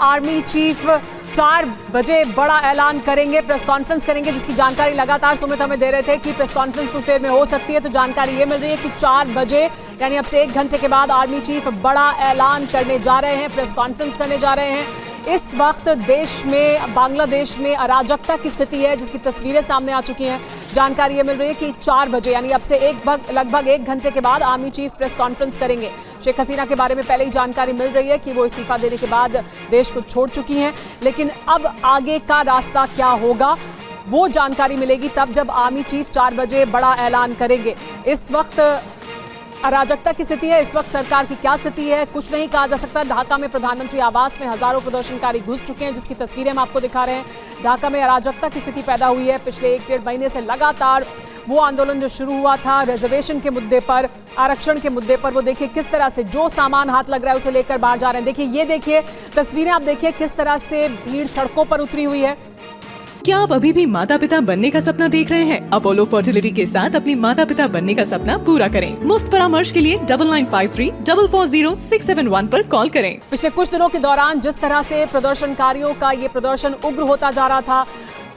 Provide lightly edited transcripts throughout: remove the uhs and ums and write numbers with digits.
Army chief 4 बजे बड़ा ऐलान करेंगे, प्रेस कॉन्फ्रेंस करेंगे, जिसकी जानकारी लगातार सुमित हमें दे रहे थे कि प्रेस कॉन्फ्रेंस कुछ देर में हो सकती है। तो जानकारी ये मिल रही है कि 4 बजे यानी अब से 1 घंटे के बाद आर्मी चीफ बड़ा ऐलान करने जा रहे हैं, प्रेस कॉन्फ्रेंस करने जा रहे हैं। इस वक्त देश में, बांग्लादेश में अराजकता की स्थिति है, जिसकी तस्वीरें सामने आ चुकी हैं। जानकारी ये मिल रही है कि 4 बजे यानी अब से लगभग 1 घंटे के बाद आर्मी चीफ प्रेस कॉन्फ्रेंस करेंगे। शेख हसीना के बारे में पहले ही जानकारी मिल रही है कि वो इस्तीफा देने के बाद देश को छोड़ चुकी हैं, लेकिन अब आगे का रास्ता क्या होगा वो जानकारी मिलेगी तब जब आर्मी चीफ 4 बजे बड़ा ऐलान करेंगे। इस वक्त अराजकता की स्थिति है, इस वक्त सरकार की क्या स्थिति है कुछ नहीं कहा जा सकता। ढाका में प्रधानमंत्री आवास में हजारों प्रदर्शनकारी घुस चुके हैं, जिसकी तस्वीरें हम आपको दिखा रहे हैं। ढाका में अराजकता की स्थिति पैदा हुई है। पिछले 1-1.5 महीने से लगातार वो आंदोलन जो शुरू हुआ था रिजर्वेशन के मुद्दे पर, आरक्षण के मुद्दे पर, वो देखिए किस तरह से जो सामान हाथ लग रहा है उसे लेकर बाहर जा रहे हैं। देखिए, ये देखिए तस्वीरें, आप देखिए किस तरह से भीड़ सड़कों पर उतरी हुई है। क्या आप अभी भी माता पिता बनने का सपना देख रहे हैं? अपोलो फर्टिलिटी के साथ अपनी माता पिता बनने का सपना पूरा करें। मुफ्त परामर्श के लिए 9953440671 पर कॉल करें। पिछले कुछ दिनों के दौरान जिस तरह से प्रदर्शनकारियों का ये प्रदर्शन उग्र होता जा रहा था,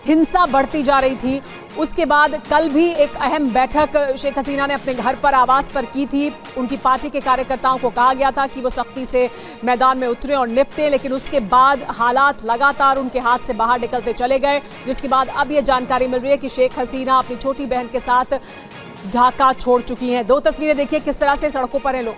हिंसा बढ़ती जा रही थी, उसके बाद कल भी एक अहम बैठक शेख हसीना ने अपने घर पर, आवास पर की थी। उनकी पार्टी के कार्यकर्ताओं को कहा गया था कि वो सख्ती से मैदान में उतरे और निपटे, लेकिन उसके बाद हालात लगातार उनके हाथ से बाहर निकलते चले गए, जिसके बाद अब ये जानकारी मिल रही है कि शेख हसीना अपनी छोटी बहन के साथ ढाका छोड़ चुकी हैं। 2 तस्वीरें देखिए किस तरह से सड़कों पर हैं लोग।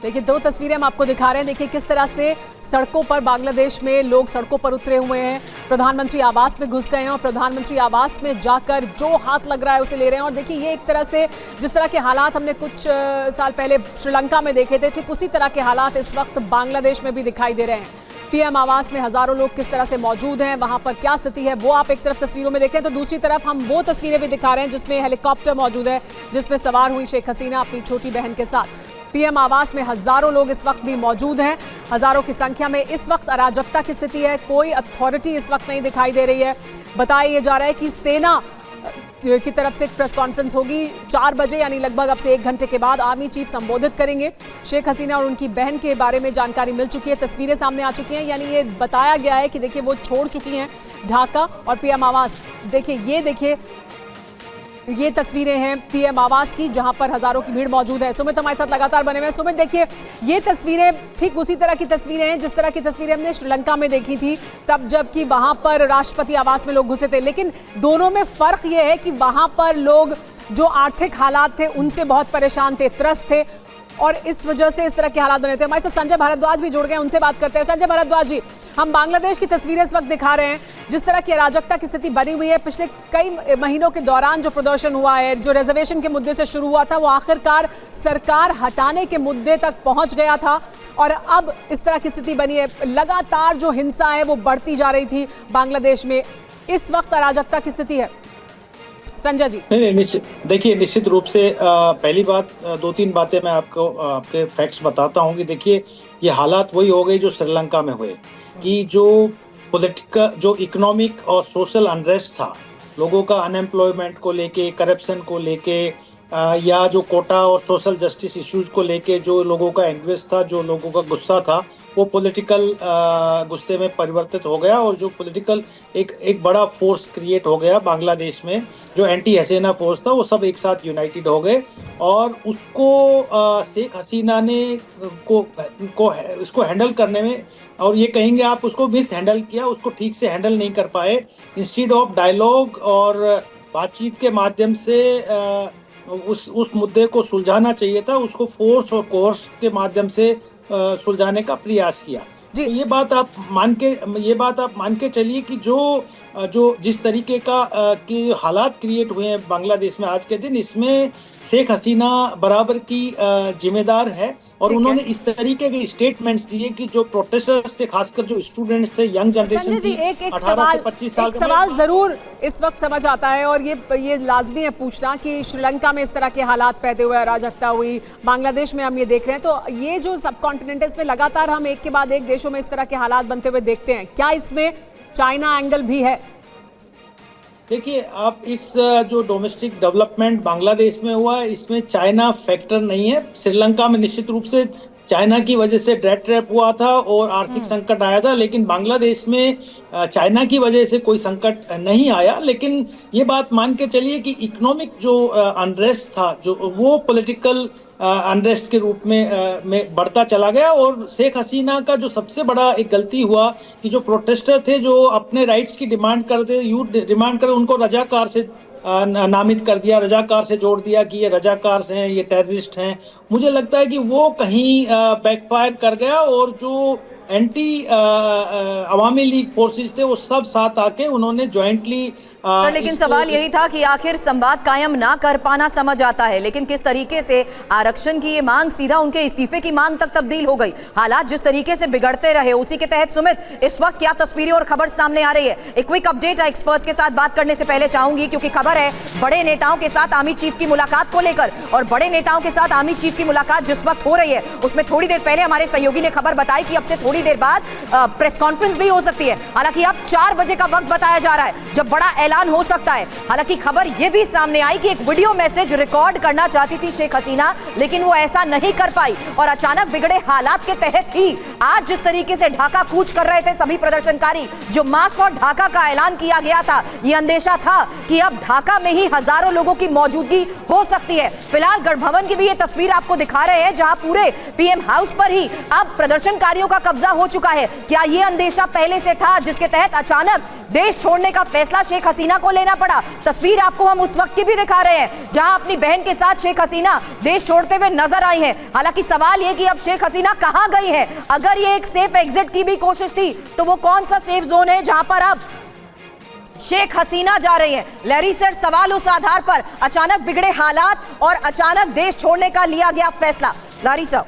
देखिए 2 तस्वीरें हम आपको दिखा रहे हैं। देखिए किस तरह से सड़कों पर बांग्लादेश में लोग सड़कों पर उतरे हुए हैं। प्रधानमंत्री आवास में घुस गए हैं और प्रधानमंत्री आवास में जाकर जो हाथ लग रहा है उसे ले रहे हैं। और देखिए ये एक तरह से जिस तरह के हालात हमने कुछ साल पहले श्रीलंका में देखे थे, ठीक उसी तरह के हालात इस वक्त बांग्लादेश में भी दिखाई दे रहे हैं। पीएम आवास में हजारों लोग किस तरह से मौजूद हैं, वहां पर क्या स्थिति है वो आप एक तरफ तस्वीरों में देख रहे हैं, तो दूसरी तरफ हम वो तस्वीरें भी दिखा रहे हैं जिसमें हेलीकॉप्टर मौजूद है, जिसमें सवार हुई शेख हसीना अपनी छोटी बहन के साथ। पीएम आवास में हजारों लोग इस वक्त भी मौजूद हैं, हजारों की संख्या में। इस वक्त अराजकता की स्थिति है, कोई अथॉरिटी इस वक्त नहीं दिखाई दे रही है। बताया ये जा रहा है कि सेना की तरफ से एक प्रेस कॉन्फ्रेंस होगी 4 बजे यानी लगभग अब से 1 घंटे के बाद। आर्मी चीफ संबोधित करेंगे। शेख हसीना और उनकी बहन के बारे में जानकारी मिल चुकी है, तस्वीरें सामने आ चुकी हैं, यानी ये बताया गया है कि देखिए वो छोड़ चुकी हैं ढाका और पीएम आवास। देखिए ये तस्वीरें हैं पीएम आवास की, जहां पर हजारों की भीड़ मौजूद है। सुमित हमारे साथ लगातार बने हुए हैं। सुमित, देखिए ये तस्वीरें ठीक उसी तरह की तस्वीरें हैं जिस तरह की तस्वीरें हमने श्रीलंका में देखी थी, तब जबकि वहां पर राष्ट्रपति आवास में लोग घुसे थे, लेकिन दोनों में फर्क ये है कि वहां पर लोग जो आर्थिक हालात थे उनसे बहुत परेशान थे, त्रस्त थे, और इस वजह से इस तरह के हालात बने थे। हमारे साथ संजय भारद्वाज भी जुड़ गए, उनसे बात करते हैं। संजय भारद्वाज जी, हम बांग्लादेश की तस्वीरें इस वक्त दिखा रहे हैं, जिस तरह की अराजकता की स्थिति बनी हुई है। पिछले कई महीनों के दौरान जो प्रदर्शन हुआ है, जो रिजर्वेशन के मुद्दे से शुरू हुआ था, वो आखिरकार सरकार हटाने के मुद्दे तक पहुंच गया था और अब इस तरह की स्थिति बनी है। लगातार जो हिंसा है वो बढ़ती जा रही थी बांग्लादेश में, इस वक्त अराजकता की स्थिति है। संजय जी। नहीं, देखिए निश्चित रूप से पहली बात, 2-3 बातें मैं आपको आपके फैक्ट्स बताता हूँ कि देखिए ये हालात वही हो गए जो श्रीलंका में हुए, कि जो पॉलिटिकल, जो इकोनॉमिक और सोशल अनरेस्ट था, लोगों का अनएम्प्लॉयमेंट को लेके, करप्शन को लेके, या जो कोटा और सोशल जस्टिस इश्यूज को लेके जो लोगों का एंग्वेज था, जो लोगों का गुस्सा था, वो पॉलिटिकल गुस्से में परिवर्तित हो गया और जो पॉलिटिकल एक बड़ा फोर्स क्रिएट हो गया बांग्लादेश में, जो एंटी हसीना फोर्स था, वो सब एक साथ यूनाइटेड हो गए और उसको शेख हसीना ने इसको हैंडल करने में, और ये कहेंगे आप, उसको मिस हैंडल किया, उसको ठीक से हैंडल नहीं कर पाए। इंस्टीड ऑफ डायलॉग और बातचीत के माध्यम से उस मुद्दे को सुलझाना चाहिए था, उसको फोर्स और कोर्स के माध्यम से सुलझाने का प्रयास किया। तो ये बात आप मान के चलिए कि जो जिस तरीके का कि हालात क्रिएट हुए हैं बांग्लादेश में आज के दिन, इसमें शेख हसीना बराबर की जिम्मेदार है और उन्होंने इस तरीके के स्टेटमेंट्स दिए कि जो प्रोटेस्टर्स थे, खासकर जो स्टूडेंट्स थे, यंग जनरेशन संजय जी, एक सवाल जरूर इस वक्त समझ आता है और ये लाजमी है पूछना कि श्रीलंका में इस तरह के हालात पैदा हुए, अराजकता हुई, बांग्लादेश में हम ये देख रहे हैं, तो ये जो सब कॉन्टिनेंट है इसमें लगातार हम एक के बाद एक देशों में इस तरह के हालात बनते हुए देखते हैं, क्या इसमें चाइना एंगल भी है? देखिए, आप इस जो डोमेस्टिक डेवलपमेंट बांग्लादेश में हुआ है, इसमें चाइना फैक्टर नहीं है। श्रीलंका में निश्चित रूप से चाइना की वजह से डेट ट्रैप हुआ था और आर्थिक संकट आया था, लेकिन बांग्लादेश में चाइना की वजह से कोई संकट नहीं आया। लेकिन ये बात मान के चलिए कि इकोनॉमिक जो अनरेस्ट था, जो वो पॉलिटिकल अनरेस्ट के रूप में बढ़ता चला गया। और शेख हसीना का जो सबसे बड़ा एक गलती हुआ कि जो प्रोटेस्टर थे, जो अपने राइट्स की डिमांड करते, यूथ डिमांड कर, उनको रजाकार से नामित कर दिया, रजाकार से जोड़ दिया कि ये रजाकार हैं, ये टेररिस्ट हैं। मुझे लगता है कि वो कहीं बैकफायर कर गया और जो एंटी अवामी लीग फोर्सेस थे वो सब साथ आके उन्होंने ज्वाइंटली सर, लेकिन सवाल यही था कि आखिर संवाद कायम ना कर पाना समझ आता है, लेकिन किस तरीके से आरक्षण की ये मांग सीधा उनके इस्तीफे की मांग तक तब्दील हो गई। हालात जिस तरीके से बिगड़ते रहे, उसी के तहत सुमित इस वक्त क्या तस्वीरें और खबर सामने आ रही है, एक क्विक अपडेट एक्सपर्ट्स के साथ बात करने से पहले चाहूंगी, क्योंकि खबर है बड़े नेताओं के साथ आर्मी चीफ की मुलाकात को लेकर। और बड़े नेताओं के साथ आर्मी चीफ की मुलाकात जिस वक्त हो रही है, उसमें थोड़ी देर पहले हमारे सहयोगी ने खबर बताई कि अब से थोड़ी देर बाद प्रेस कॉन्फ्रेंस भी हो सकती है। हालांकि अब 4 बजे का वक्त बताया जा रहा है जब बड़ा ऐलान हो सकता है। हालांकि खबर यह भी सामने आई कि एक वीडियो मैसेज रिकॉर्ड करना चाहती थी शेख हसीना, लेकिन वो ऐसा नहीं कर पाई। और अचानक बिगड़े हालात के तहत ही आज जिस तरीके से ढाका कूच कर रहे थे सभी प्रदर्शनकारी, जो मार्च फॉर ढाका का ऐलान किया गया था, ये अंदेशा था कि अब ढाका में ही हजारों लोगों की मौजूदगी हो सकती है। फिलहाल गढ़ भवन की भी ये तस्वीर आपको दिखा रहे हैं, जहां पूरे पीएम हाउस पर ही अब प्रदर्शनकारियों का कब्जा हो चुका है। क्या ये अंदेशा पहले से था, जिसके तहत अचानक देश छोड़ने का फैसला शेख हसीना को लेना पड़ा? तस्वीर आपको हम उस वक्त की भी दिखा रहे हैं जहां अपनी बहन के साथ शेख हसीना देश छोड़ते हुए नजर आई हैं। हालांकि सवाल यह कि अब शेख हसीना कहां गई है? अगर ये एक सेफ एग्जिट की भी कोशिश थी, तो वो कौन सा सेफ जोन है जहां पर अब शेख हसीना जा रही है? लहरी सर, सवाल उस आधार पर अचानक बिगड़े हालात और अचानक देश छोड़ने का लिया गया फैसला। लहरी सर,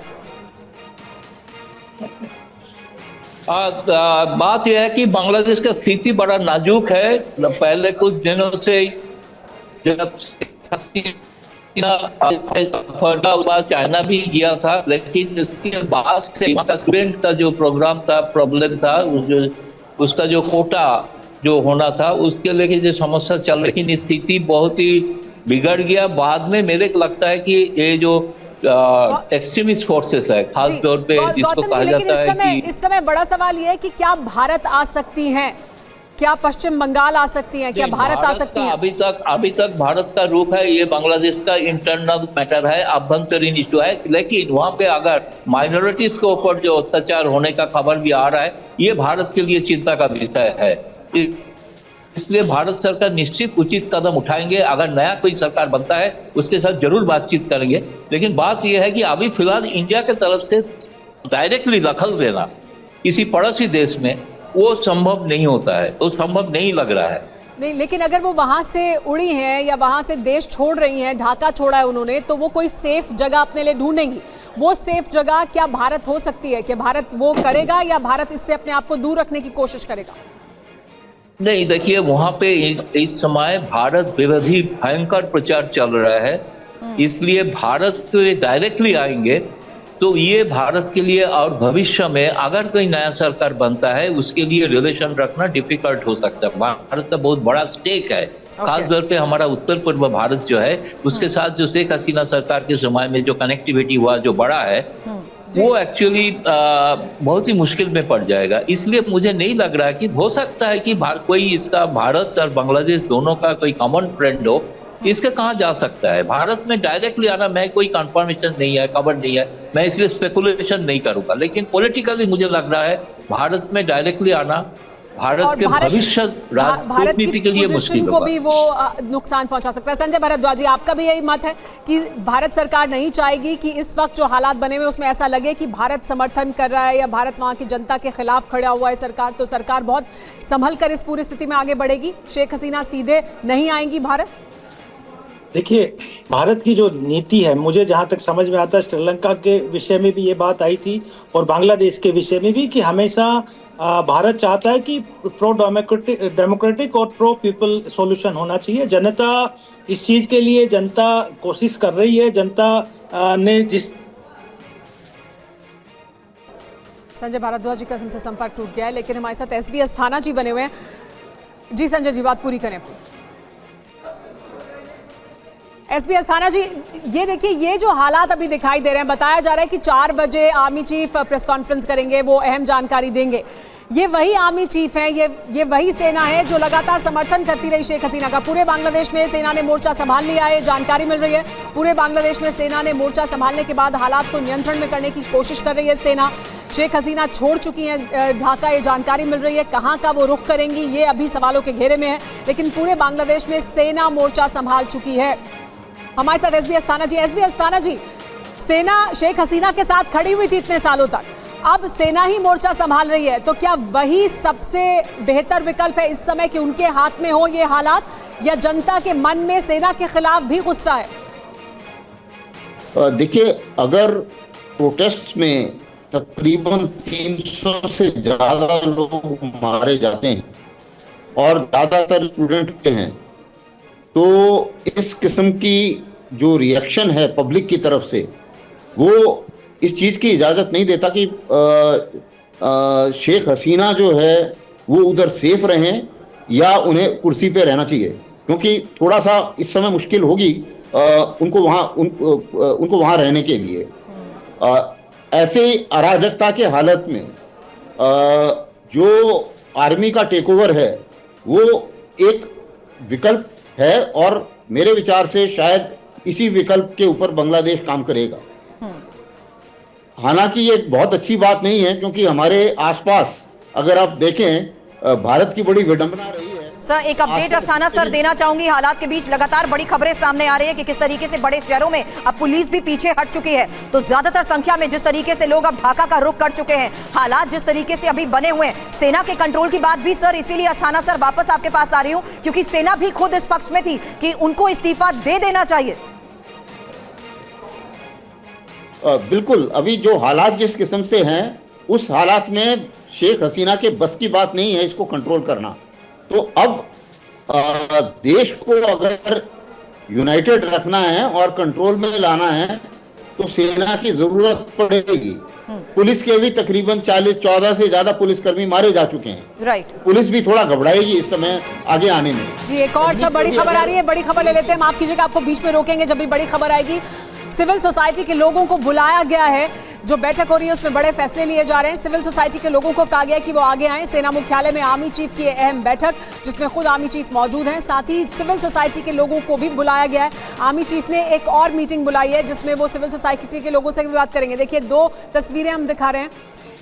बात यह है कि बांग्लादेश का स्थिति बड़ा नाजुक है। पहले कुछ दिनों से जब चाइना भी गया था, लेकिन उसके बाद से वहाँ का स्टूडेंट का जो प्रोग्राम था, प्रॉब्लम था, उसका जो कोटा जो होना था, उसके लेके जो समस्या चल रही, लेकिन स्थिति बहुत ही बिगड़ गया। बाद में मेरे को लगता है कि ये जो एक्सट्रीमिस्ट फोर्सेस है, खास तौर पे जिसको कहा जाता है कि इस समय बड़ा सवाल ये है कि क्या भारत आ सकती हैं, क्या पश्चिम बंगाल आ सकती हैं, क्या भारत आ सकती है? अभी तक भारत का रूप है, ये बांग्लादेश का इंटरनल मैटर है, आभ्यंतरीण इशू है। लेकिन वहाँ पे अगर माइनॉरिटीज के ऊपर जो अत्याचार होने का खबर भी आ रहा है, ये भारत के लिए चिंता का विषय है। इसलिए भारत सरकार निश्चित उचित कदम उठाएंगे। अगर नया कोई सरकार बनता है, उसके साथ जरूर बातचीत करेंगे। लेकिन बात यह है कि अभी फिलहाल इंडिया के तरफ से डायरेक्टली दखल देना किसी पड़ोसी देश में वो संभव नहीं होता है, तो संभव नहीं लग रहा है। नहीं, लेकिन अगर वो वहां से उड़ी हैं या वहां से देश छोड़ रही हैं, ढाका छोड़ा है उन्होंने, तो वो कोई सेफ जगह अपने लिए ढूंढेंगी। वो सेफ जगह क्या भारत हो सकती है? क्या भारत वो करेगा या भारत इससे अपने आप को दूर रखने की कोशिश करेगा? नहीं, देखिए, वहां पे इस समय भारत विरोधी भयंकर प्रचार चल रहा है, इसलिए भारत को डायरेक्टली आएंगे तो ये भारत के लिए और भविष्य में अगर कोई नया सरकार बनता है, उसके लिए रिलेशन रखना डिफिकल्ट हो सकता है। भारत का बहुत बड़ा स्टेक है, खास तौर पे हमारा उत्तर पूर्व भारत जो है, उसके साथ जो शेख हसीना सरकार के समय में जो कनेक्टिविटी हुआ, जो बड़ा है, वो एक्चुअली बहुत ही मुश्किल में पड़ जाएगा। इसलिए मुझे नहीं लग रहा कि हो सकता है कि कोई इसका भारत और बांग्लादेश दोनों का कोई कॉमन फ्रेंड हो, इसके कहाँ जा सकता है। भारत में डायरेक्टली आना, मैं कोई कंफर्मेशन नहीं है, खबर नहीं है, मैं इसलिए स्पेकुलेशन नहीं करूंगा। लेकिन पॉलिटिकली मुझे लग रहा है भारत में डायरेक्टली आना भारत के भविष्य कूटनीति के लिए मुश्किल को भी वो नुकसान पहुंचा सकता है। संजय भारद्वाज जी, आपका भी यही मत है कि भारत सरकार नहीं चाहेगी कि इस वक्त जो हालात बने हुए उसमें ऐसा लगे कि भारत समर्थन कर रहा है या भारत वहां की जनता के खिलाफ खड़ा हुआ है सरकार, तो सरकार बहुत संभल कर इस पूरी स्थिति में आगे बढ़ेगी? शेख हसीना सीधे नहीं आएंगी भारत? देखिए, भारत की जो नीति है, मुझे जहां तक समझ में आता है, श्रीलंका के विषय में भी ये बात आई थी और बांग्लादेश के विषय में भी, कि हमेशा भारत चाहता है कि प्रो डेमोक्रेटिक और प्रो पीपल सॉल्यूशन होना चाहिए। जनता इस चीज के लिए जनता कोशिश कर रही है। जनता ने जिस संजय भारद्वाज जी का हमसे संपर्क टूट गया है, लेकिन हमारे साथ SBS थाना जी बने हुए हैं। जी संजय जी, बात पूरी करें। एसबी अस्थाना जी, ये देखिए, ये जो हालात अभी दिखाई दे रहे हैं, बताया जा रहा है कि 4 बजे आर्मी चीफ प्रेस कॉन्फ्रेंस करेंगे, वो अहम जानकारी देंगे। ये वही आर्मी चीफ है, ये वही सेना है जो लगातार समर्थन करती रही शेख हसीना का। पूरे बांग्लादेश में सेना ने मोर्चा संभाल लिया है, जानकारी मिल रही है। पूरे बांग्लादेश में सेना ने मोर्चा संभालने के बाद हालात को नियंत्रण में करने की कोशिश कर रही है सेना। शेख हसीना छोड़ चुकी हैं ढाका, ये जानकारी मिल रही है। कहाँ का वो रुख करेंगी, ये अभी सवालों के घेरे में है, लेकिन पूरे बांग्लादेश में सेना मोर्चा संभाल चुकी है। हमारे साथ एसबी अस्थाना जी। एसबी अस्थाना जी, सेना शेख हसीना के साथ खड़ी हुई थी इतने सालों तक, अब सेना ही मोर्चा संभाल रही है, तो क्या वही सबसे बेहतर विकल्प है इस समय कि उनके हाथ में हो ये हालात, या जनता के मन में सेना के खिलाफ भी गुस्सा है? देखिए, अगर प्रोटेस्ट में तकरीबन 300 से ज़्यादा लोग मारे जाते हैं और ज़्यादातर स्टूडेंट के हैं, तो इस किस्म की जो रिएक्शन है पब्लिक की तरफ से, वो इस चीज़ की इजाज़त नहीं देता कि शेख हसीना जो है वो उधर सेफ रहें या उन्हें कुर्सी पे रहना चाहिए, क्योंकि थोड़ा सा इस समय मुश्किल होगी उनको वहाँ रहने के लिए। ऐसे अराजकता के हालत में जो आर्मी का टेक ओवर है वो एक विकल्प है, और मेरे विचार से शायद इसी विकल्प के ऊपर बांग्लादेश काम करेगा। हालांकि ये बहुत अच्छी बात नहीं है, क्योंकि हमारे आसपास अगर आप देखें भारत की बड़ी विडंबना रही है। सर, एक अपडेट अस्थाना सर देना चाहूंगी। हालात के बीच लगातार बड़ी खबरें सामने आ रही है कि किस तरीके से बड़े शहरों में अब पुलिस भी पीछे हट चुकी है, तो ज्यादातर संख्या में जिस तरीके से लोग अब ढाका का रुख कर चुके हैं, हालात जिस तरीके से अभी बने हुए हैं, सेना के कंट्रोल की बात भी सर, इसीलिए अस्थाना सर वापस आपके पास आ रही हूँ, क्योंकि सेना भी खुद इस पक्ष में थी कि उनको इस्तीफा दे देना चाहिए। बिल्कुल, अभी जो हालात जिस किस्म से हैं, उस हालात में शेख हसीना के बस की बात नहीं है इसको कंट्रोल करना। तो अब देश को अगर यूनाइटेड रखना है और कंट्रोल में लाना है तो सेना की जरूरत पड़ेगी। पुलिस के भी तकरीबन 14 से ज्यादा पुलिसकर्मी मारे जा चुके हैं। राइट। पुलिस भी थोड़ा घबराएगी इस समय आगे आने में। जी, एक और सब बड़ी खबर आ रही है, बड़ी खबर ले लेते हैं। माफ कीजिएगा, आपको बीच में रोकेंगे जब भी बड़ी खबर आएगी। सिविल सोसाइटी के लोगों को बुलाया गया है, जो बैठक हो रही है उसमें बड़े फैसले लिए जा रहे हैं। सिविल सोसाइटी के लोगों को कहा गया कि वो आगे आए। सेना मुख्यालय में आर्मी चीफ की अहम बैठक, जिसमें खुद आर्मी चीफ मौजूद हैं, साथ ही सिविल सोसाइटी के लोगों को भी बुलाया गया है। आर्मी चीफ ने एक और मीटिंग बुलाई है जिसमें वो सिविल सोसाइटी के लोगों से भी बात करेंगे। देखिए, 2 तस्वीरें हम दिखा रहे हैं,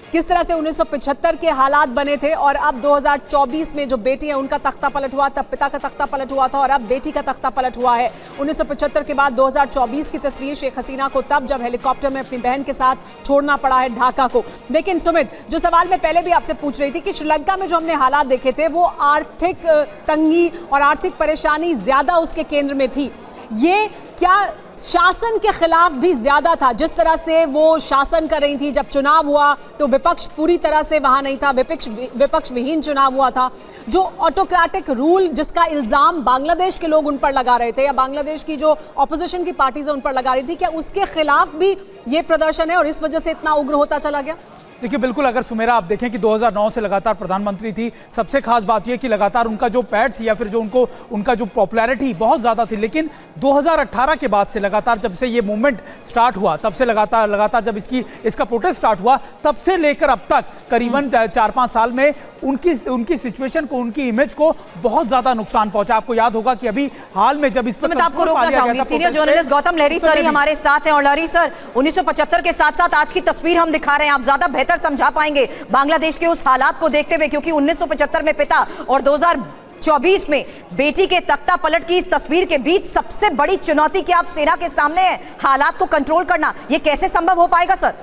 किस तरह से 1975 के हालात बने थे और अब 2024 में जो बेटी है उनका तख्ता पलट हुआ। तब पिता का तख्ता पलट हुआ था और अब बेटी का तख्ता पलट हुआ है। 1975 के बाद 2024 की तस्वीर शेख हसीना को तब जब हेलीकॉप्टर में अपनी बहन के साथ छोड़ना पड़ा है ढाका को। लेकिन सुमित, जो सवाल मैं पहले भी आपसे पूछ रही थी कि श्रीलंका में जो हमने हालात देखे थे वो आर्थिक तंगी और आर्थिक परेशानी ज्यादा उसके केंद्र में थी। ये क्या शासन के खिलाफ भी ज्यादा था? जिस तरह से वो शासन कर रही थी, जब चुनाव हुआ तो विपक्ष पूरी तरह से वहां नहीं था, विपक्ष विहीन चुनाव हुआ था। जो ऑटोक्रेटिक रूल जिसका इल्जाम बांग्लादेश के लोग उन पर लगा रहे थे, या बांग्लादेश की जो ऑपोजिशन की पार्टीज उन पर लगा रही थी, क्या उसके खिलाफ भी ये प्रदर्शन है और इस वजह से इतना उग्र होता चला गया? देखिए, बिल्कुल, अगर सुमेरा आप देखें कि 2009 से लगातार प्रधानमंत्री थी। सबसे खास बात यह कि लगातार उनका जो पैड थी या फिर जो उनका जो पॉपुलैरिटी बहुत ज़्यादा थी, लेकिन 2018 के बाद से लगातार जब से ये मूवमेंट स्टार्ट हुआ, तब से लगातार जब इसका प्रोटेस्ट स्टार्ट हुआ, तब से लेकर अब तक करीबन 4-5 साल में उनकी सिचुएशन को, उनकी इमेज को बहुत ज़्यादा नुकसान पहुंचा। आपको याद होगा कि अभी हाल में जब आपको रोकना चाहूंगी, सीनियर जर्नलिस्ट गौतम लहरी सर हमारे साथ हैं। और लहरी सर, 1975 के साथ साथ आज की तस्वीर हम दिखा रहे हैं, आप ज्यादा बेहतर समझा पाएंगे बांग्लादेश के उस हालात को देखते हुए, क्योंकि 1975 में पिता और 2024 में बेटी के तख्ता पलट की इस तस्वीर के बीच सबसे बड़ी चुनौती कि आप सेना के सामने है, हालात को कंट्रोल करना, यह कैसे संभव हो पाएगा सर?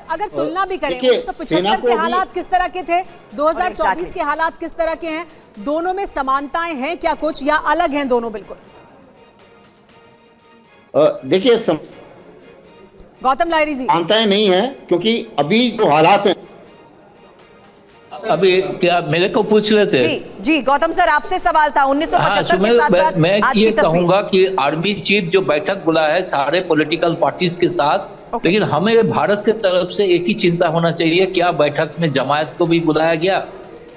अगर तुलना भी करें 1975 के हालात किस तरह के थे, 2024 के हालात किस तरह के हैं, दोनों में समानताएं हैं क्या कुछ, या अलग हैं दोनों बिल्कुल? देखिए, गौतम लहरी जी, समानताएं नहीं है, क्योंकि अभी जो हालात हैं, अभी क्या मेरे को पूछ रहे थे? जी गौतम सर, आपसे सवाल था 1975 के साथ साथ मैं आज ये की तस्वीर। कहूंगा कि आर्मी चीफ जो बैठक बुलाया है सारे पॉलिटिकल पार्टीज के साथ, लेकिन हमें भारत के तरफ से एक ही चिंता होना चाहिए, क्या बैठक में जमायत को भी बुलाया गया?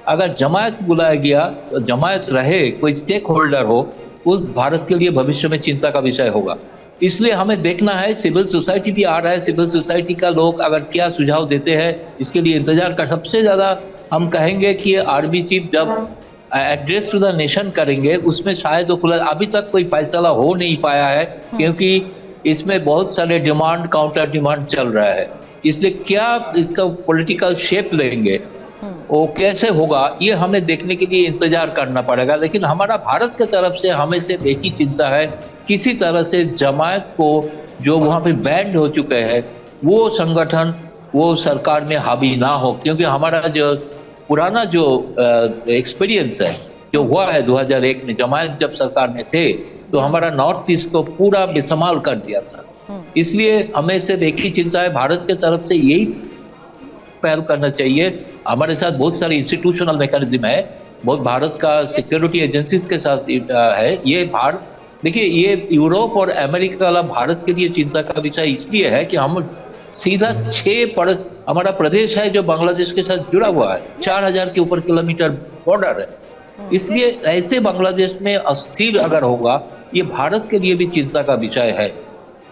अगर जमायत बुलाया गया तो जमायत रहे, कोई स्टेक होल्डर हो, उस भारत के लिए भविष्य में चिंता का विषय होगा। इसलिए हमें देखना है, सिविल सोसाइटी भी आ रहा है, सिविल सोसाइटी का लोग अगर क्या सुझाव देते हैं इसके लिए इंतजार कर। सबसे ज़्यादा हम कहेंगे कि आर्मी चीफ जब एड्रेस टू द नेशन करेंगे उसमें शायद वो खुला, अभी तक कोई फैसला हो नहीं पाया है क्योंकि इसमें बहुत सारे डिमांड काउंटर डिमांड चल रहा है। इसलिए क्या इसका पॉलिटिकल शेप लेंगे, वो कैसे होगा, ये हमें देखने के लिए इंतजार करना पड़ेगा। लेकिन हमारा भारत की तरफ से हमें सिर्फ एक ही चिंता है, किसी तरह से जमायत को जो वहाँ पे बैंड हो चुके हैं वो संगठन वो सरकार में हावी ना हो, क्योंकि हमारा जो पुराना जो एक्सपीरियंस है जो हुआ है 2001 में जमायत जब सरकार में थे तो हमारा नॉर्थ ईस्ट को पूरा बेसमाल कर दिया था। इसलिए हमें सिर्फ एक ही चिंता है, भारत की तरफ से यही पहल करना चाहिए। हमारे साथ बहुत सारे इंस्टीट्यूशनल मैकेनिज्म है, बहुत भारत का सिक्योरिटी एजेंसीज के साथ है। ये भारत देखिए, ये यूरोप और अमेरिका वाला भारत के लिए चिंता का विषय इसलिए है कि हम सीधा हमारा प्रदेश है जो बांग्लादेश के साथ जुड़ा हुआ है, 4000 के ऊपर किलोमीटर बॉर्डर है। इसलिए ऐसे बांग्लादेश में अस्थिर अगर होगा, ये भारत के लिए भी चिंता का विषय है।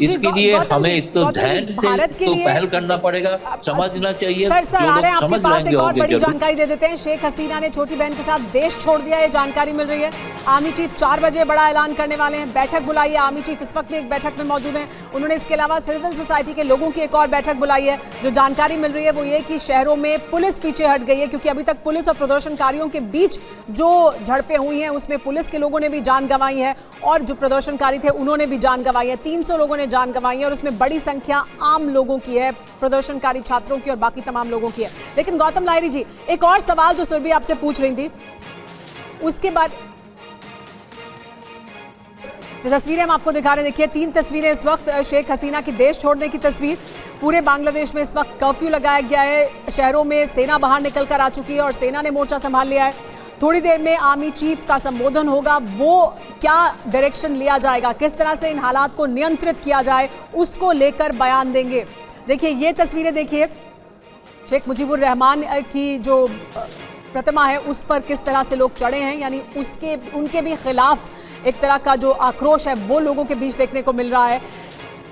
इसके लिए हमें इसको ध्यान से तो पहल करना पड़ेगा, समझना चाहिए। सर आ रहे हैं आपके पास, एक और बड़ी जानकारी दे देते हैं। शेख हसीना ने छोटी बहन के साथ देश छोड़ दिया, ये जानकारी मिल रही है। आर्मी चीफ 4 बजे बड़ा ऐलान करने वाले हैं, बैठक बुलाई है। आर्मी चीफ इस वक्त में एक बैठक में मौजूद हैं। उन्होंने इसके अलावा सिविल सोसाइटी के लोगों की एक और बैठक बुलाई है। जो जानकारी मिल रही है वो ये कि शहरों में पुलिस पीछे हट गई है, क्योंकि अभी तक पुलिस और प्रदर्शनकारियों के बीच जो झड़पें हुई हैं उसमें पुलिस के लोगों ने भी जान गंवाई है और जो प्रदर्शनकारी थे उन्होंने भी जान गंवाई है। 300 लोगों ने जान गंवाई है और उसमें बड़ी संख्या आम लोगों की है, प्रदर्शनकारी छात्रों की और बाकी तमाम लोगों की है। लेकिन गौतम लाहिरी जी, एक और सवाल जो सुरभि आपसे पूछ रही थी उसके बाद तस्वीरें हम आपको दिखा रहे हैं। देखिए 3 तस्वीरें इस वक्त शेख हसीना की देश छोड़ने की तस्वीर। पूरे बांग्लादेश में इस वक्त कर्फ्यू लगाया गया है, शहरों में सेना बाहर निकल कर आ चुकी है और सेना ने मोर्चा संभाल लिया है। थोड़ी देर में आर्मी चीफ का संबोधन होगा, वो क्या डायरेक्शन लिया जाएगा, किस तरह से इन हालात को नियंत्रित किया जाए उसको लेकर बयान देंगे। देखिए ये तस्वीरें देखिए, शेख मुजीबुर रहमान की जो प्रतिमा है उस पर किस तरह से लोग चढ़े हैं, यानी उनके भी खिलाफ एक तरह का जो आक्रोश है वो लोगों के बीच देखने को मिल रहा है।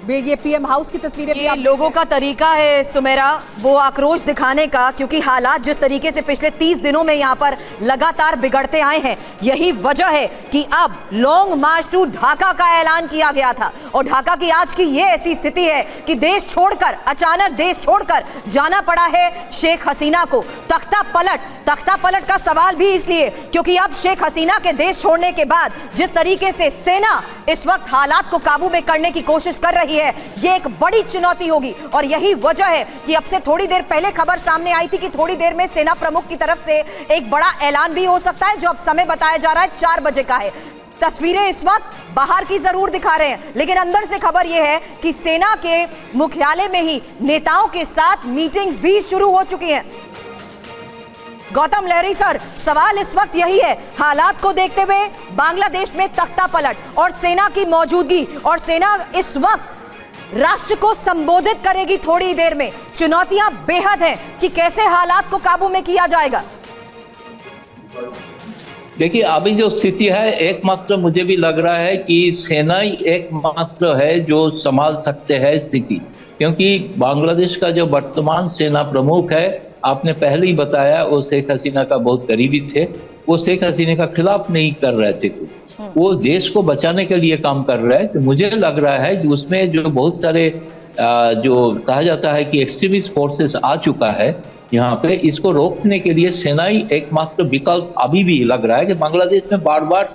ये पीएम हाउस की तस्वीरें भी आप लोगों का तरीका है सुमेरा, वो आक्रोश दिखाने का, क्योंकि हालात जिस तरीके से पिछले 30 दिनों में यहाँ पर लगातार बिगड़ते आए हैं, यही वजह है कि अब लॉन्ग मार्च टू ढाका का ऐलान किया गया था। और ढाका की आज की ये ऐसी स्थिति है कि देश छोड़कर, अचानक देश छोड़कर जाना पड़ा है शेख हसीना को। तख्ता पलट का सवाल भी इसलिए क्योंकि अब शेख हसीना के देश छोड़ने के बाद जिस तरीके से सेना इस वक्त हालात को काबू में करने की कोशिश कर रही है, ये एक बड़ी चुनौती होगी। और यही वजह है कि अब से थोड़ी देर पहले खबर सामने आई थी कि थोड़ी देर में सेना प्रमुख की तरफ से एक बड़ा ऐलान भी हो सकता है, जो अब समय बताया जा रहा है 4 बजे का है। तस्वीरें इस वक्त बाहर की जरूर दिखा रहे हैं, लेकिन अंदर से खबर यह है कि सेना के मुख्यालय में ही नेताओं के साथ मीटिंग्स भी शुरू हो चुकी हैं। गौतम लहरी सर, सवाल इस वक्त यही है, हालात को देखते हुए बांग्लादेश में तख्ता पलट और सेना की मौजूदगी, और सेना इस वक्त राष्ट्र को संबोधित करेगी थोड़ी देर में। चुनौतियां बेहद हैं कि कैसे हालात को काबू में किया जाएगा। देखिए अभी जो स्थिति है, एकमात्र मुझे भी लग रहा है कि सेना ही एकमात्र है जो संभाल सकते हैं स्थिति, क्योंकि बांग्लादेश का जो वर्तमान सेना प्रमुख है, आपने पहले ही बताया, वो शेख हसीना का बहुत करीबी थे। वो शेख हसीना का खिलाफ नहीं कर रहे थे, वो देश को बचाने के लिए काम कर रहे हैं। तो मुझे लग रहा है कि उसमें जो बहुत सारे जो कहा जाता है कि एक्सट्रीमिस्ट फोर्सेस आ चुका है यहाँ पे, इसको रोकने के लिए सेना ही एकमात्र विकल्प अभी भी लग रहा है। कि बांग्लादेश में बार बार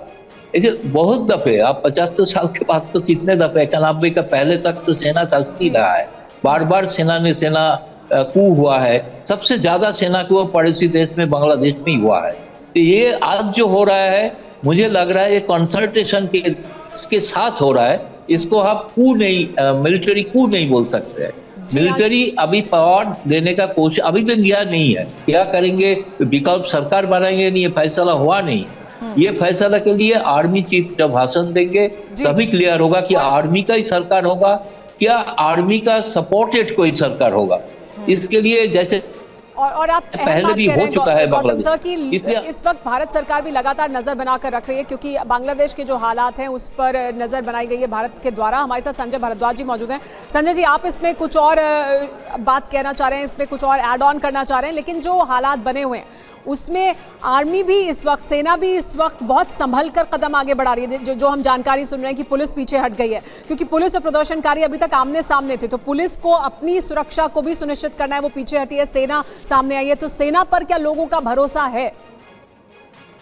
ऐसे बहुत दफे, आप 75 साल के बाद तो कितने दफे, 91 का पहले तक तो सेना चलती रहा है, बार बार सेना कू हुआ है। सबसे ज्यादा सेना को पड़ोसी देश में बांग्लादेश में ही हुआ है। तो ये आज जो हो रहा है, मुझे लग रहा है ये कंसल्टेशन के साथ हो रहा है। इसको आप कू नहीं, मिलिट्री कू नहीं बोल सकते हैं। मिलिट्री अभी पावर देने का कोशिश अभी भी लिया नहीं है। क्या करेंगे, विकल्प सरकार बनाएंगे, नहीं, ये फैसला हुआ नहीं। ये फैसला के लिए आर्मी चीफ जब भाषण देंगे तभी क्लियर होगा कि आर्मी का ही सरकार होगा, क्या आर्मी का सपोर्टेड कोई सरकार होगा। इसके लिए जैसे और आप अहम पहले बात भी कह रहे हो हैं चुका है गौतम बांग्लादेश। सर कि इसलिए इस वक्त भारत सरकार भी लगातार नजर बनाकर रख रही है, क्योंकि बांग्लादेश के जो हालात हैं उस पर नजर बनाई गई है भारत के द्वारा। हमारे साथ संजय भारद्वाज जी मौजूद हैं। संजय जी, आप इसमें कुछ और बात कहना चाह रहे हैं, इसमें कुछ और ऐड ऑन करना चाह रहे हैं, लेकिन जो हालात बने हुए हैं उसमें आर्मी भी इस वक्त, सेना भी इस वक्त बहुत संभल कर कदम आगे बढ़ा रही है। जो हम जानकारी सुन रहे हैं कि पुलिस पीछे हट गई है, क्योंकि पुलिस और प्रदर्शनकारी अभी तक आमने सामने थे, तो पुलिस को अपनी सुरक्षा को भी सुनिश्चित करना है, वो पीछे हटी है, सेना सामने आई है। तो सेना पर क्या लोगों का भरोसा है?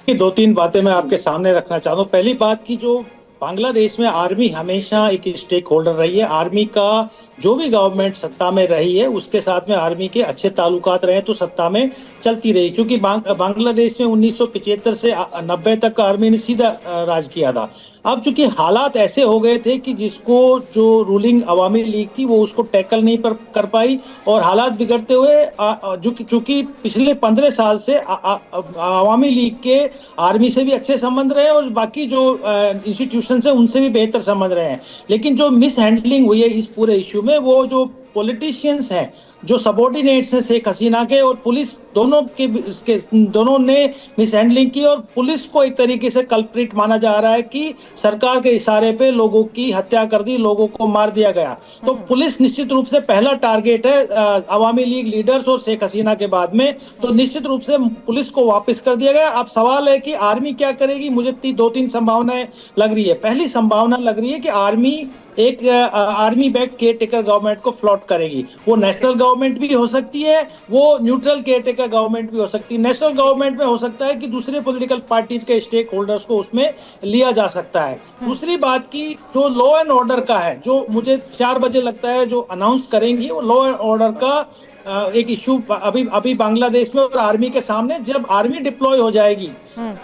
दो तीन बातें मैं आपके सामने रखना चाहता हूँ। पहली बात की, जो बांग्लादेश में आर्मी हमेशा एक स्टेक होल्डर रही है। आर्मी का जो भी गवर्नमेंट सत्ता में रही है उसके साथ में आर्मी के अच्छे ताल्लुकात रहे तो सत्ता में चलती रही, क्योंकि बांग्लादेश में 1975 से 90 तक आर्मी ने सीधा राज किया था। अब चूंकि हालात ऐसे हो गए थे कि जिसको जो रूलिंग अवामी लीग थी वो उसको टैकल नहीं कर पाई, और हालात बिगड़ते हुए चूंकि पिछले 15 साल से अवामी लीग के आर्मी से भी अच्छे संबंध रहे और बाकी जो इंस्टीट्यूशन है उनसे भी बेहतर संबंध रहे हैं। लेकिन जो मिस हैंडलिंग हुई है इस पूरे इश्यू में, वो जो पॉलिटिशियंस हैं, जो सबॉर्डिनेट्स हैं शेख हसीना के और पुलिस दोनों ने मिसहैंडलिंग की, और पुलिस को एक तरीके से कल्प्रिट माना जा रहा है कि सरकार के इशारे पे लोगों की हत्या कर दी, लोगों को मार दिया गया। तो पुलिस निश्चित रूप से पहला टारगेट है अवामी लीग लीडर्स और शेख हसीना के बाद में, तो निश्चित रूप से पुलिस को वापस कर दिया गया। अब सवाल है कि आर्मी क्या करेगी। मुझे 2-3 संभावनाएं लग रही है। पहली संभावना लग रही है कि आर्मी एक army back care taker government को फ्लॉट करेगी। वो नेशनल गवर्नमेंट भी हो सकती है, वो न्यूट्रल केयर टेकर गवर्नमेंट भी हो सकती है। नेशनल गवर्नमेंट में हो सकता है कि दूसरे पॉलिटिकल पार्टीज के स्टेक होल्डर्स को उसमें लिया जा सकता है। दूसरी बात की, जो लॉ एंड ऑर्डर का है, जो मुझे 4 बजे लगता है जो अनाउंस करेंगी, वो लॉ एंड ऑर्डर का एक इश्यू अभी बांग्लादेश में और आर्मी के सामने। जब आर्मी डिप्लॉय हो जाएगी,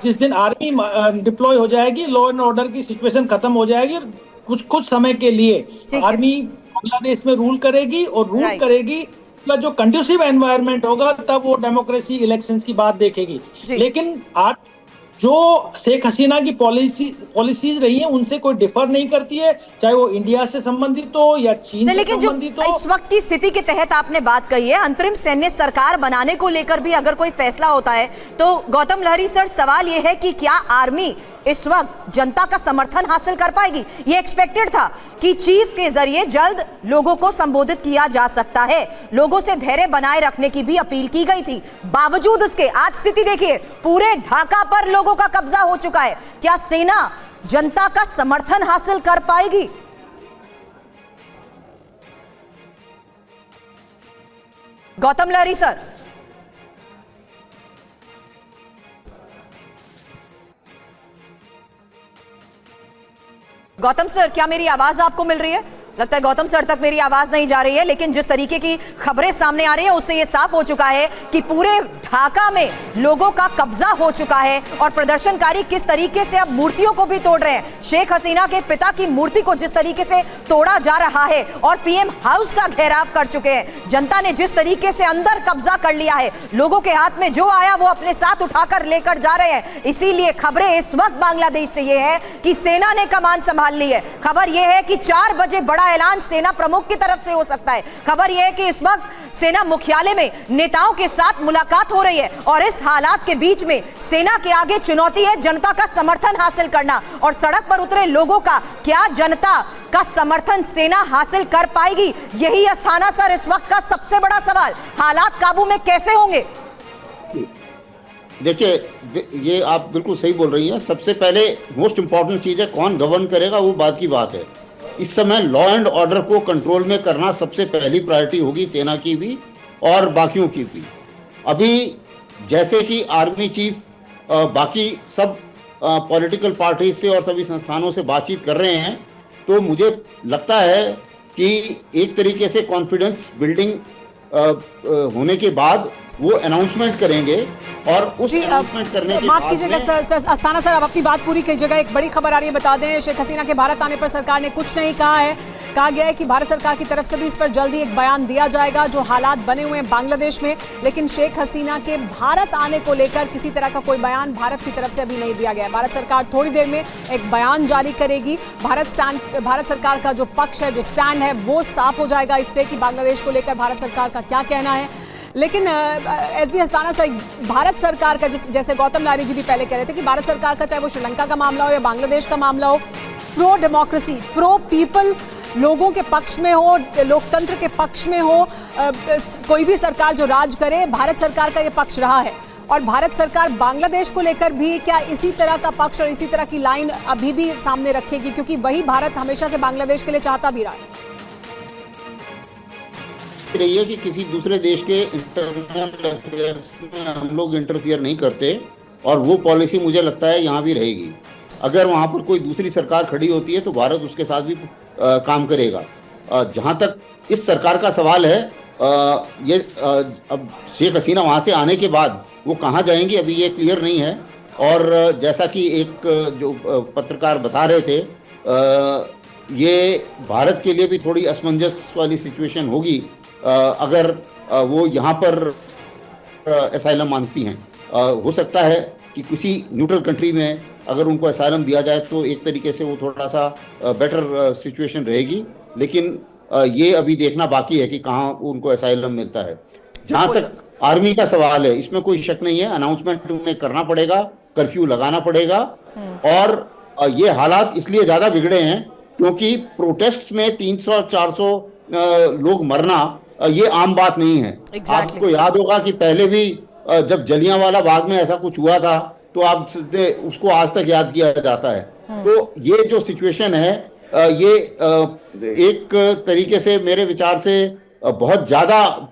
जिस दिन आर्मी डिप्लॉय हो जाएगी, लॉ एंड ऑर्डर की सिचुएशन खत्म हो जाएगी, कुछ समय के लिए आर्मी बांग्लादेश में रूल करेगी, और रूल करेगी का जो कंड्यूसिव एनवायरनमेंट होगा तब वो डेमोक्रेसी इलेक्शंस की बात देखेगी। लेकिन आज जो शेख हसीना की पॉलिसीज रही हैं उनसे कोई डिफर नहीं करती है, चाहे वो इंडिया से संबंधित हो या चीन से संबंधित हो। इस वक्त की स्थिति के तहत आपने बात कही है, अंतरिम सैन्य सरकार बनाने को लेकर भी अगर कोई फैसला होता है तो गौतम लहरी सर, सवाल यह है कि क्या आर्मी इस वक्त जनता का समर्थन हासिल कर पाएगी? ये एक्सपेक्टेड था कि चीफ के जरिए जल्द लोगों को संबोधित किया जा सकता है, लोगों से धैर्य बनाए रखने की भी अपील की गई थी। बावजूद उसके आज स्थिति देखिए, पूरे ढाका पर लोगों का कब्जा हो चुका है। क्या सेना जनता का समर्थन हासिल कर पाएगी? गौतम लहरी सर। गौतम सर, क्या मेरी आवाज आपको मिल रही है? लगता है गौतम सर तक मेरी आवाज नहीं जा रही है, लेकिन जिस तरीके की खबरें सामने आ रही है उससे यह साफ हो चुका है कि पूरे ढाका में लोगों का कब्जा हो चुका है और प्रदर्शनकारी किस तरीके से अब मूर्तियों को भी तोड़ रहे हैं। शेख हसीना के पिता की मूर्ति को जिस तरीके से तोड़ा जा रहा है और पीएम हाउस का घेराव कर चुके हैं। जनता ने जिस तरीके से अंदर कब्जा कर लिया है, लोगों के हाथ में जो आया वो अपने साथ उठाकर लेकर जा रहे हैं। इसीलिए खबरें इस वक्त बांग्लादेश से ये है कि सेना ने कमान संभाल ली है। खबर यह है कि 4 बजे बड़ा ऐलान सेना प्रमुख की तरफ से हो सकता है। खबर यह है कि इस वक्त सेना मुख्यालय में नेताओं के साथ मुलाकात हो रही है और इस हालात के बीच में सेना के आगे चुनौती है जनता का समर्थन हासिल करना। और सड़क पर उतरे लोगों का क्या जनता का समर्थन सेना हासिल कर पाएगी? यही अस्थाना सर इस वक्त का सबसे बड़ा सवाल। हालात काबू में कैसे होंगे? देखिए, ये आप बिल्कुल सही बोल रही हैं। सबसे पहले मोस्ट इंपॉर्टेंट चीज है कौन गवर्न करेगा, वो बात की बात है। इस समय लॉ एंड ऑर्डर को कंट्रोल में करना सबसे पहली प्रायोरिटी होगी, सेना की भी और बाकियों की भी। अभी जैसे कि आर्मी चीफ बाकी सब पॉलिटिकल पार्टी से और सभी संस्थानों से बातचीत कर रहे हैं, तो मुझे लगता है कि एक तरीके से कॉन्फिडेंस बिल्डिंग होने के बाद वो अनाउंसमेंट करेंगे और उस अनाउंसमेंट करने के बाद माफ कीजिएगा अस्थाना सर, अब अपनी बात पूरी कीजिएगा। एक बड़ी खबर आ रही है, बता दें, शेख हसीना के भारत आने पर सरकार ने कुछ नहीं कहा है। कहा गया है कि भारत सरकार की तरफ से भी इस पर जल्दी एक बयान दिया जाएगा, जो हालात बने हुए हैं बांग्लादेश में। लेकिन शेख हसीना के भारत आने को लेकर किसी तरह का कोई बयान भारत की तरफ से अभी नहीं दिया गया है। भारत सरकार थोड़ी देर में एक बयान जारी करेगी। भारत सरकार का जो पक्ष है, जो स्टैंड है, वो साफ हो जाएगा इससे कि बांग्लादेश को लेकर भारत सरकार का क्या कहना है। लेकिन एसबी अस्थाना साहब, भारत सरकार का जैसे गौतम लारी जी भी पहले कह रहे थे कि भारत सरकार का चाहे वो श्रीलंका का मामला हो या बांग्लादेश का मामला हो, प्रो डेमोक्रेसी, प्रो पीपल, लोगों के पक्ष में हो, लोकतंत्र के पक्ष में हो, कोई भी सरकार जो राज करे, भारत सरकार का ये पक्ष रहा है। और भारत सरकार बांग्लादेश को लेकर भी क्या इसी तरह का पक्ष और इसी तरह की लाइन अभी भी सामने रखेगी, क्योंकि वही भारत हमेशा से बांग्लादेश के लिए चाहता भी रहा है कि किसी दूसरे देश के इंटरनल अफेयर्स में हम लोग इंटरफियर नहीं करते, और वो पॉलिसी मुझे लगता है यहाँ भी रहेगी। अगर वहाँ पर कोई दूसरी सरकार खड़ी होती है तो भारत उसके साथ भी काम करेगा। जहाँ तक इस सरकार का सवाल है, अब शेख हसीना वहाँ से आने के बाद वो कहाँ जाएंगी अभी ये क्लियर नहीं है। और जैसा कि एक जो पत्रकार बता रहे थे, ये भारत के लिए भी थोड़ी असमंजस वाली सिचुएशन होगी अगर वो यहाँ पर असाइलम मांगती हैं। हो सकता है कि किसी न्यूट्रल कंट्री में अगर उनको असाइलम दिया जाए तो एक तरीके से वो थोड़ा सा बेटर सिचुएशन रहेगी, लेकिन ये अभी देखना बाकी है कि कहाँ उनको असाइलम मिलता है। जहाँ तक आर्मी का सवाल है, इसमें कोई शक नहीं है, अनाउंसमेंट उन्हें करना पड़ेगा, कर्फ्यू लगाना पड़ेगा। और ये हालात इसलिए ज़्यादा बिगड़े हैं क्योंकि प्रोटेस्ट में 300-400 लोग मरना ये आम बात नहीं है। आपको याद होगा कि पहले भी जब जलियांवाला बाग में ऐसा कुछ हुआ था तो आप उसको आज तक याद किया जाता है। तो ये जो सिचुएशन है, ये एक तरीके से मेरे विचार से बहुत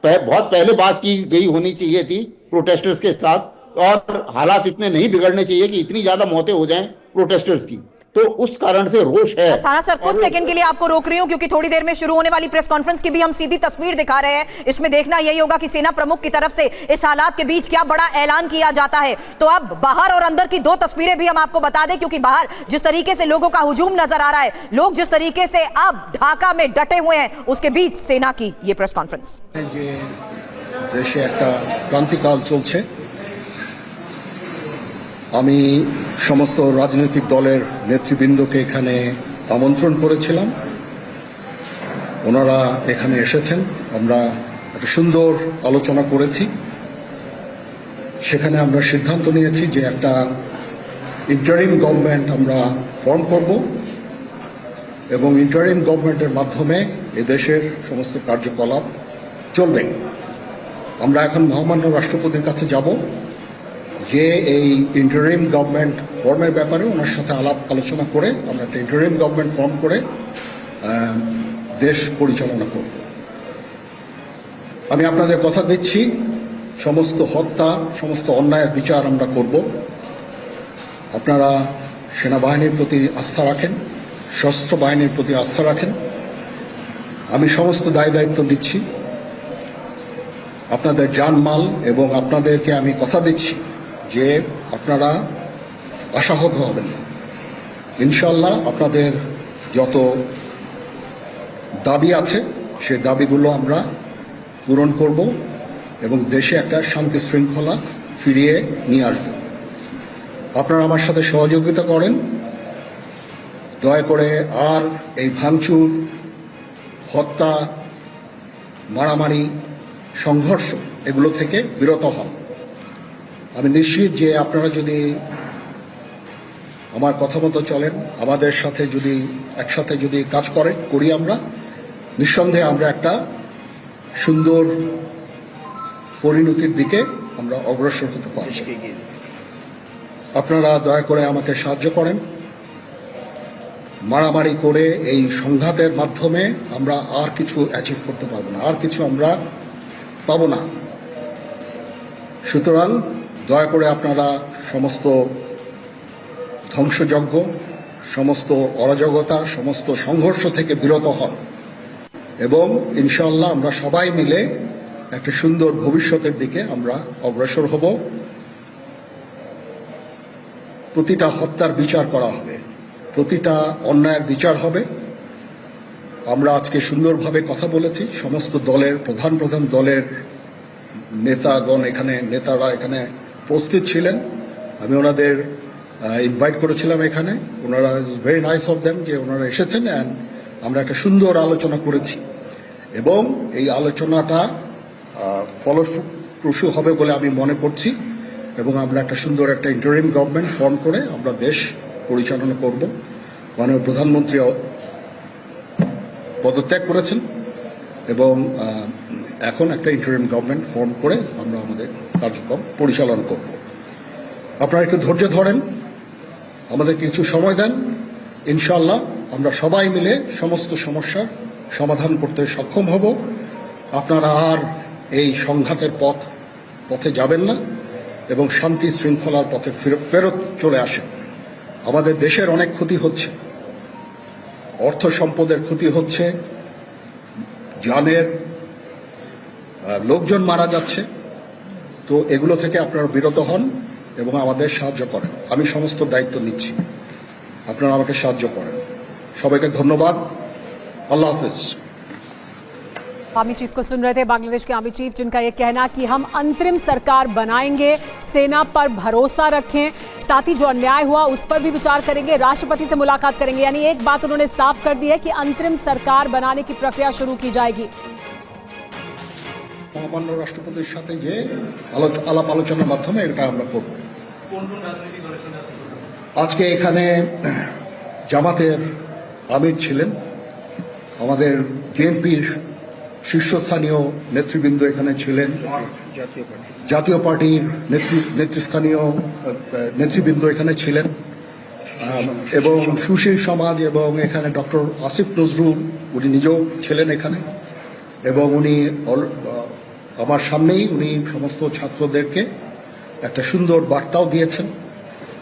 पहले बात की गई होनी चाहिए थी प्रोटेस्टर्स के साथ, और हालात इतने नहीं बिगड़ने चाहिए कि इतनी ज्यादा मौतें हो जाएं प्रोटेस्टर्स की। तो उस कारण से रोष है। अस्थाना सर, कुछ सेकंड के लिए आपको रोक रही हूं क्योंकि थोड़ी देर में शुरू होने वाली प्रेस कॉन्फ्रेंस की भी हम सीधी तस्वीर दिखा रहे हैं। इसमें देखना यही होगा कि सेना प्रमुख की तरफ से इस हालात के बीच क्या बड़ा ऐलान किया जाता है। तो अब बाहर और अंदर की दो तस्वीरें भी हम आपको बता दें, क्योंकि बाहर जिस तरीके से लोगों का हुजूम नजर आ रहा है, लोग जिस तरीके से अब ढाका में डटे हुए हैं, उसके बीच सेना की ये प्रेस कॉन्फ्रेंस। देशे একটা ক্রান্তিকাল চলছে। আমি সমস্ত রাজনৈতিক দলের নেতৃবৃন্দকে এখানে আমন্ত্রণ করেছিলাম, ওনারা এখানে এসেছেন। আমরা একটা সুন্দর আলোচনা করেছি। সেখানে আমরা সিদ্ধান্ত নিয়েছি যে একটা ইন্টারিম গভর্নমেন্ট আমরা ফর্ম করব এবং ইন্টারিম গভর্নমেন্টের মাধ্যমে এদেশের সমস্ত কার্যকলাপ চলবে। আমরা এখন মহামান্য রাষ্ট্রপতির কাছে যাব যে এই ইন্টারিম গভর্নমেন্ট ফর্মের ব্যাপারে ওনার সাথে আলাপ আলোচনা করে আমরা একটা ইন্টারিম গভর্নমেন্ট ফর্ম করে দেশ পরিচালনা করব। আমি আপনাদের কথা দিচ্ছি, সমস্ত হত্যা, সমস্ত অন্যায়ের বিচার আমরা করব। আপনারা সেনাবাহিনীর প্রতি আস্থা রাখেন, সশস্ত্র বাহিনীর প্রতি আস্থা রাখেন। আমি সমস্ত দায়িত্ব নিচ্ছি, আপনাদের জানমাল, এবং আপনাদেরকে আমি কথা দিচ্ছি যে আপনারা আশাহত হবেন না। ইনশাআল্লাহ আপনাদের যত দাবি আছে সেই দাবিগুলো আমরা পূরণ করব এবং দেশে একটা শান্তি শৃঙ্খলা ফিরিয়ে নিয়ে আসব। আপনারা আমার সাথে সহযোগিতা করেন, দয়া করে আর এই ভাঙচুর, হত্যা, মারামারি, সংঘর্ষ এগুলো থেকে বিরত হন। আমি নিশ্চিত যে আপনারা যদি আমার কথা মতো চলেন, আমাদের সাথে যদি একসাথে যদি কাজ করি আমরা, নিঃসন্দেহে আমরা একটা সুন্দর পরিণতির দিকে আমরা অগ্রসর হতে পারব। আপনারা দয়া করে আমাকে সাহায্য করেন। মারামারি করে এই সংঘাতের মাধ্যমে আমরা আর কিছু অ্যাচিভ করতে পারবো না, আর কিছু আমরা পাবো না। সুতরাং দয়া করে আপনারা সমস্ত ধ্বংসযজ্ঞ, সমস্ত অরাজকতা, সমস্ত সংঘর্ষ থেকে বিরত হন এবং ইনশাআল্লাহ আমরা সবাই মিলে একটা সুন্দর ভবিষ্যতের দিকে আমরা অগ্রসর হব। প্রতিটা হত্যার বিচার করা হবে, প্রতিটা অন্যায়ের বিচার হবে। আমরা আজকে সুন্দরভাবে কথা বলেছি, সমস্ত দলের প্রধান দলের নেতারা এখানে উপস্থিত ছিলেন। আমি ওনাদের ইনভাইট করেছিলাম এখানে, ওনারা ভেরি নাইস অফ দেম যে ওনারা এসেছেন, অ্যান্ড আমরা একটা সুন্দর আলোচনা করেছি এবং এই আলোচনাটা ফলপ্রসূ হবে বলে আমি মনে করছি এবং আমরা একটা সুন্দর একটা ইন্টারিম গভর্নমেন্ট ফর্ম করে আমরা দেশ পরিচালনা করব। মাননীয় প্রধানমন্ত্রী পদত্যাগ করেছেন এবং এখন একটা ইন্টারিম গভর্নমেন্ট ফর্ম করে আমরা আমাদের কার্যক্রম পরিচালনা করব। আপনারা একটু ধৈর্য ধরেন, আমাদের কিছু সময় দেন, ইনশাআল্লাহ আমরা সবাই মিলে সমস্ত সমস্যার সমাধান করতে সক্ষম হব। আপনারা আর এই সংঘাতের পথে যাবেন না এবং শান্তি শৃঙ্খলার পথে ফেরত চলে আসেন। আমাদের দেশের অনেক ক্ষতি হচ্ছে, অর্থ সম্পদের ক্ষতি হচ্ছে, জানের লোকজন মারা যাচ্ছে। তো এগুলো থেকে আপনারা বিরত হন এবং আমাদের সাহায্য করেন। আমি সমস্ত দায়িত্ব নিচ্ছি, আপনারা আমাকে সাহায্য করেন। সবাইকে ধন্যবাদ। আল্লাহ হাফিজ। आर्मी चीफ को सुन रहे थे बांग्लादेश के आर्मी चीफ, जिनका यह कहना कि हम अंतरिम सरकार बनाएंगे, सेना पर भरोसा रखें, साथ ही जो अन्याय हुआ उस पर भी विचार करेंगे, राष्ट्रपति से मुलाकात करेंगे। यानी एक बात उन्होंने साफ कर दी है कि अंतरिम सरकार बनाने की प्रक्रिया शुरू की जाएगी। মহামান্য রাষ্ট্রপতির সাথে যে আলাপ আলোচনার মাধ্যমে এটা আমরা করব। আজকে এখানে জামাতের আমির ছিলেন, আমাদের বিএনপির শীর্ষস্থানীয় নেতৃবৃন্দ এখানে ছিলেন, জাতীয় পার্টির নেতৃস্থানীয় নেতৃবৃন্দ এখানে ছিলেন এবং সুশীল সমাজ এবং এখানে ডক্টর আসিফ নজরুল উনি নিজেও ছিলেন এখানে এবং উনি আমার সামনেই উনি সমস্ত ছাত্রদেরকে একটা সুন্দর বার্তাও দিয়েছেন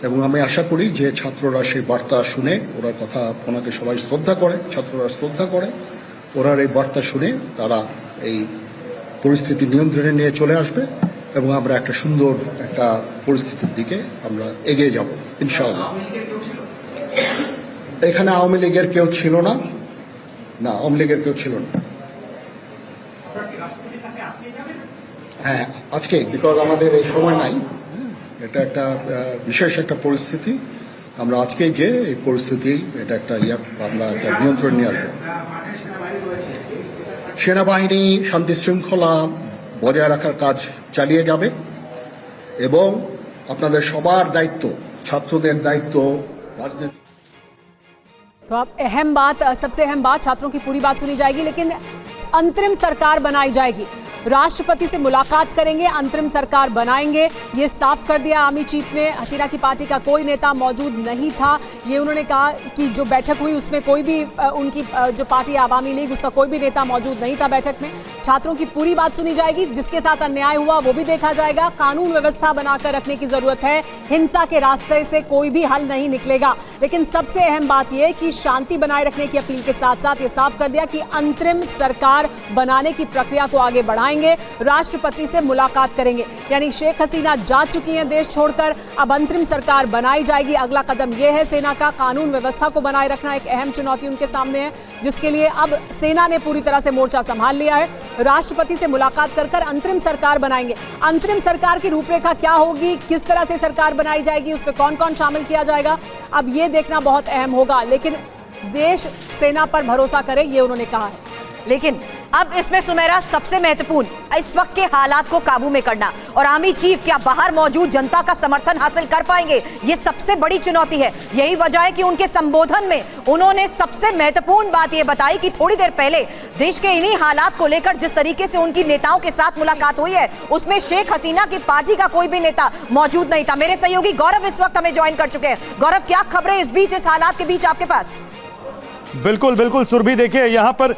এবং আমি আশা করি যে ছাত্ররা সেই বার্তা শুনে ওনার কথা, ওনাকে সবাই শ্রদ্ধা করে, ছাত্ররা শ্রদ্ধা করে, ওনার এই বার্তা শুনে তারা এই পরিস্থিতি নিয়ন্ত্রণে নিয়ে চলে আসবে এবং আমরা একটা সুন্দর একটা পরিস্থিতির দিকে আমরা এগিয়ে যাব ইনশাআল্লাহ। এখানে আওয়ামী লীগের কেউ ছিল না, আওয়ামী লীগের কেউ ছিল না। হ্যাঁ, আজকে বিকজ আমাদের এই সময় নাই, এটা একটা বিশেষ একটা পরিস্থিতি, আমরা আজকে যে এই পরিস্থিতি এটা একটা আমরা একটা নিয়ন্ত্রণ নিয়ে আসবো। সেনাবাহিনী শান্তি শৃঙ্খলা বজায় রাখার কাজ চালিয়ে যাবে এবং আপনাদের সবার দায়িত্ব, ছাত্রদের দায়িত্ব, রাজনীতি। तो अब अहम बात, सबसे अहम बात, छात्रों की पूरी बात सुनी जाएगी, लेकिन अंतरिम सरकार बनाई जाएगी। राष्ट्रपति से मुलाकात करेंगे, अंतरिम सरकार बनाएंगे, ये साफ कर दिया आर्मी चीफ ने। हसीना की पार्टी का कोई नेता मौजूद नहीं था, ये उन्होंने कहा कि जो बैठक हुई उसमें कोई भी उनकी जो पार्टी आवामी लीग उसका कोई भी नेता मौजूद नहीं था बैठक में। छात्रों की पूरी बात सुनी जाएगी, जिसके साथ अन्याय हुआ वो भी देखा जाएगा। कानून व्यवस्था बनाकर रखने की जरूरत है, हिंसा के रास्ते से कोई भी हल नहीं निकलेगा। लेकिन सबसे अहम बात यह कि शांति बनाए रखने की अपील के साथ साथ ये साफ कर दिया कि अंतरिम सरकार बनाने की प्रक्रिया को आगे बढ़ाएंगे, राष्ट्रपति से मुलाकात करेंगे। यानी शेख हसीना जा चुकी हैं देश छोड़कर, अब अंतरिम सरकार बनाई जाएगी। अगला कदम यह है सेना का, कानून व्यवस्था को बनाए रखना एक अहम चुनौती उनके सामने है, जिसके लिए अब सेना ने पूरी तरह से मोर्चा संभाल लिया है। राष्ट्रपति से मुलाकात कर अंतरिम सरकार बनाएंगे। अंतरिम सरकार की रूपरेखा क्या होगी, किस तरह से सरकार बनाई जाएगी, उस पर कौन कौन शामिल किया जाएगा, अब ये देखना बहुत अहम होगा। लेकिन देश सेना पर भरोसा करे, ये उन्होंने कहा है। लेकिन अब इसमें सुमेरा सबसे महत्वपूर्ण इस वक्त के हालात को काबू में करना, और आर्मी चीफ क्या बाहर मौजूद जनता का समर्थन हासिल कर पाएंगे, ये सबसे बड़ी चुनौती है। यही वजह है कि उनके संबोधन में उन्होंने सबसे महत्वपूर्ण बात ये बताई कि थोड़ी देर पहले देश के इन्हीं हालात को लेकर जिस तरीके से उनकी नेताओं के साथ मुलाकात हुई है उसमें शेख हसीना की पार्टी का कोई भी नेता मौजूद नहीं था। मेरे सहयोगी गौरव इस वक्त हमें ज्वाइन कर चुके हैं। गौरव, क्या खबरें इस बीच, इस हालात के बीच आपके पास? बिल्कुल बिल्कुल सुरभि, देखिए यहाँ पर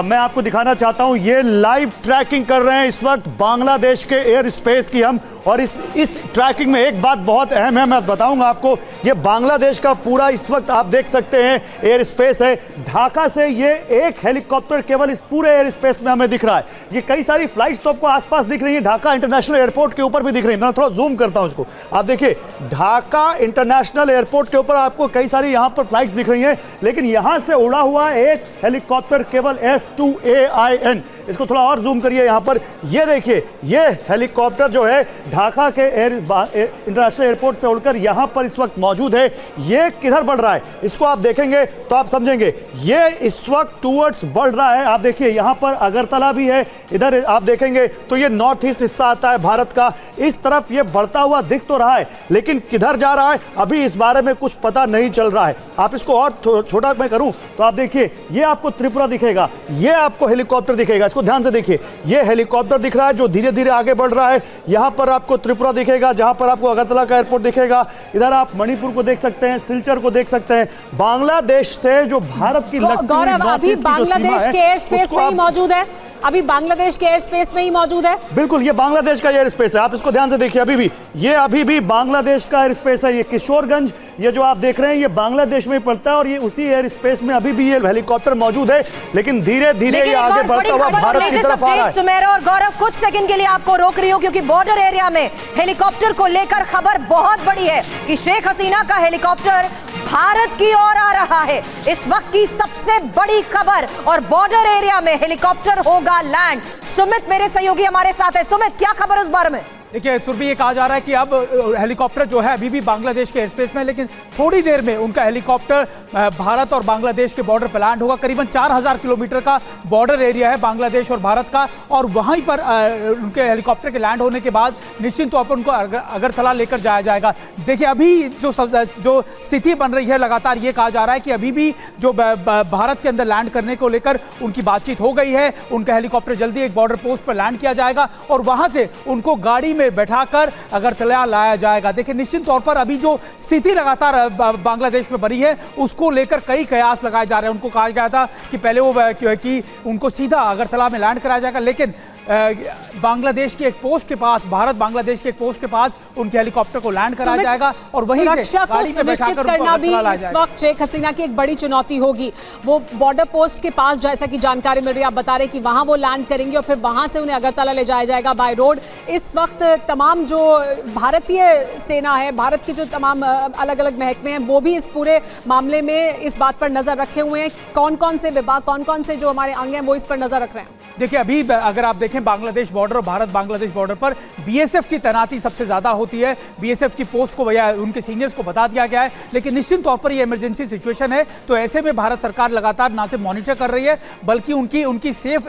मैं आपको दिखाना चाहता हूँ, ये लाइव ट्रैकिंग कर रहे हैं इस वक्त बांग्लादेश के एयर स्पेस की हम, और इस ट्रैकिंग में एक बात बहुत अहम है, मैं बताऊंगा आपको। ये बांग्लादेश का पूरा इस वक्त आप देख सकते हैं एयर स्पेस है। ढाका से ये एक हेलीकॉप्टर केवल इस पूरे एयर स्पेस में हमें दिख रहा है। ये कई सारी फ्लाइट्स तो आपको आसपास दिख रही है, ढाका इंटरनेशनल एयरपोर्ट के ऊपर भी दिख रही है। मैं थोड़ा जूम करता हूँ इसको, आप देखिए ढाका इंटरनेशनल एयरपोर्ट के ऊपर आपको कई सारी यहाँ पर फ्लाइट्स दिख रही हैं, लेकिन यहाँ से उड़ा हुआ एक हेलीकॉप्टर केवल S2AIN, इसको थोड़ा और जूम करिए यहाँ पर, ये देखिए ये हेलीकॉप्टर जो है ढाका के इंटरनेशनल एयरपोर्ट से उड़कर यहां पर इस वक्त मौजूद है, ये किधर बढ़ रहा है इसको आप देखेंगे तो आप समझेंगे। ये इस वक्त टूवर्ड्स बढ़ रहा है। आप देखिए यहां पर अगरतला भी है, इधर आप देखेंगे तो ये नॉर्थ ईस्ट हिस्सा आता है भारत का, इस तरफ ये बढ़ता हुआ दिख तो रहा है, लेकिन किधर जा रहा है अभी इस बारे में कुछ पता नहीं चल रहा है। आप इसको और छोटा मैं करूं तो आप देखिए ये आपको त्रिपुरा दिखेगा, ये आपको हेलीकॉप्टर दिखेगा, इसको ध्यान से देखिए, ये हेलीकॉप्टर दिख रहा है जो धीरे धीरे आगे बढ़ रहा है। यहां पर आपको त्रिपुरा दिखेगा, जहां पर आपको अगरतला का एयरपोर्ट दिखेगा, इधर आप मणिपुर को देख सकते हैं, सिलचर को देख सकते हैं। बांग्लादेश से जो भारत की गौरव अभी बांग्लादेश के एयर स्पेस में ही मौजूद है, अभी बांग्लादेश के एयर स्पेस में ही मौजूद है। बिल्कुल, ये बांग्लादेश का एयर स्पेस है, आप इसको ध्यान से देखिए, अभी भी बांग्लादेश का एयर स्पेस है। ये किशोरगंज, ये जो आप देख रहे हैं ये बांग्लादेश में पड़ता है और ये उसी एयर स्पेस में अभी भी ये हेलीकॉप्टर मौजूद है, लेकिन धीरे धीरे ये आगे बढ़ता हुआ भारत की तरफ आ रहा है। सुमेरा और गौरव, कुछ सेकंड के लिए आपको रोक रही हूं क्योंकि बॉर्डर एरिया में हेलीकॉप्टर को लेकर खबर बहुत बड़ी है कि शेख हसीना का हेलीकॉप्टर भारत की ओर आ रहा है। इस वक्त की सबसे बड़ी खबर, और बॉर्डर एरिया में हेलीकॉप्टर होगा लैंड। सुमित मेरे सहयोगी हमारे साथ है। सुमित, क्या खबर उस बारे में? देखिए सुरभि, ये कहा जा रहा है कि अब हेलीकॉप्टर जो है अभी भी बांग्लादेश के एयरस्पेस में, लेकिन थोड़ी देर में उनका हेलीकॉप्टर भारत और बांग्लादेश के बॉर्डर पर लैंड होगा। करीबन 4000 किलोमीटर का बॉर्डर एरिया है बांग्लादेश और भारत का, और वहीं पर उनके हेलीकॉप्टर के लैंड होने के बाद निश्चित तौर पर उनको अगरतला लेकर जाया जाएगा। देखिए अभी जो स्थिति बन रही है लगातार, ये कहा जा रहा है कि अभी भी जो भारत के अंदर लैंड करने को लेकर उनकी बातचीत हो गई है। उनका हेलीकॉप्टर जल्दी एक बॉर्डर पोस्ट पर लैंड किया जाएगा और वहां से उनको गाड़ी बैठाकर अगरतला लाया जाएगा। देखिए निश्चित तौर पर अभी जो स्थिति लगातार बांग्लादेश में बनी है उसको लेकर कई कयास लगाए जा रहे हैं। उनको कहा गया था कि पहले कि उनको सीधा अगरतला में लैंड कराया जाएगा, लेकिन बांग्लादेश के एक पोस्ट के पास, भारत बांग्लादेश के एक पोस्ट के पास उनके हेलीकॉप्टर को लैंड कराया जाएगा और वहीं सुरक्षा को सुनिश्चित करना भी इस वक्त शेख हसीना की एक बड़ी चुनौती होगी। वो बॉर्डर पोस्ट के पास, जैसा कि जानकारी मिल रही है, आप बता रहे कि वहां वो लैंड करेंगे और फिर वहां से उन्हें अगरतला ले जाया जाएगा बाय रोड। इस वक्त तमाम जो भारतीय सेना है, भारत की जो तमाम अलग अलग महकमे हैं, वो भी इस पूरे मामले में इस बात पर नजर रखे हुए हैं। कौन कौन से विभाग, कौन कौन से जो हमारे अंग हैं वो इस पर नजर रख रहे हैं? देखिए अभी अगर आप देखें बांग्लादेश बॉर्डर और भारत बांग्लादेश बॉर्डर पर बीएसएफ की तैनाती सबसे ज्यादा होती है। बीएसएफ की पोस्ट को या उनके सीनियर्स को बता दिया गया है, लेकिन निश्चित तौर पर यह इमरजेंसी सिचुएशन है, तो ऐसे में भारत सरकार लगातार ना सिर्फ मॉनिटर कर रही है बल्कि उनकी सेफ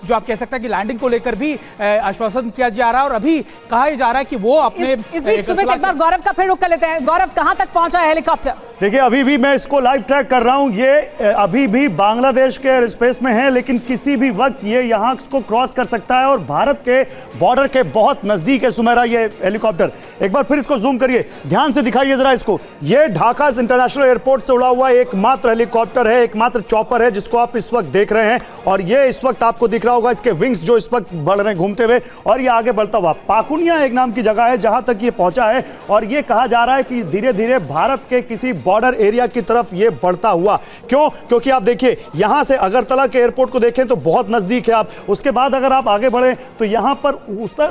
जो आप कह सकते हैं कि लैंडिंग को लेकर भी आश्वासन किया जा रहा है। और अभी कहा जा रहा है कि वो अपने इस बीच सुमित एक बार गौरव का फिर रुक कर लेते हैं। गौरव, कहां तक पहुंचा है हेलीकॉप्टर? देखिए अभी भी मैं इसको लाइव ट्रैक कर रहा हूं, ये अभी भी बांग्लादेश के एयर स्पेस में है, लेकिन किसी भी वक्त ये यहां को क्रॉस कर सकता है और भारत के बॉर्डर के बहुत नजदीक है सुमेरा ये हेलीकॉप्टर। एक बार फिर इसको जूम करिए, ध्यान से दिखाइए जरा इसको। ये ढाका इंटरनेशनल एयरपोर्ट से उड़ा हुआ एकमात्र हेलीकॉप्टर है, एकमात्र चॉपर है जिसको आप इस वक्त देख रहे हैं, और ये इस वक्त आपको दिख रहा होगा इसके विंग्स जो इस वक्त बढ़ रहे हैं घूमते हुए, और ये आगे बढ़ता हुआ पाकुनिया एक नाम की जगह है जहां तक ये पहुंचा है, और ये कहा जा रहा है कि धीरे धीरे भारत के किसी बॉर्डर एरिया की तरफ ये बढ़ता हुआ। क्यों? क्योंकि आप देखिए यहां से अगरतला के एयरपोर्ट को देखें तो बहुत नजदीक है आप, उसके बाद अगर आप आगे बढ़े तो यहां पर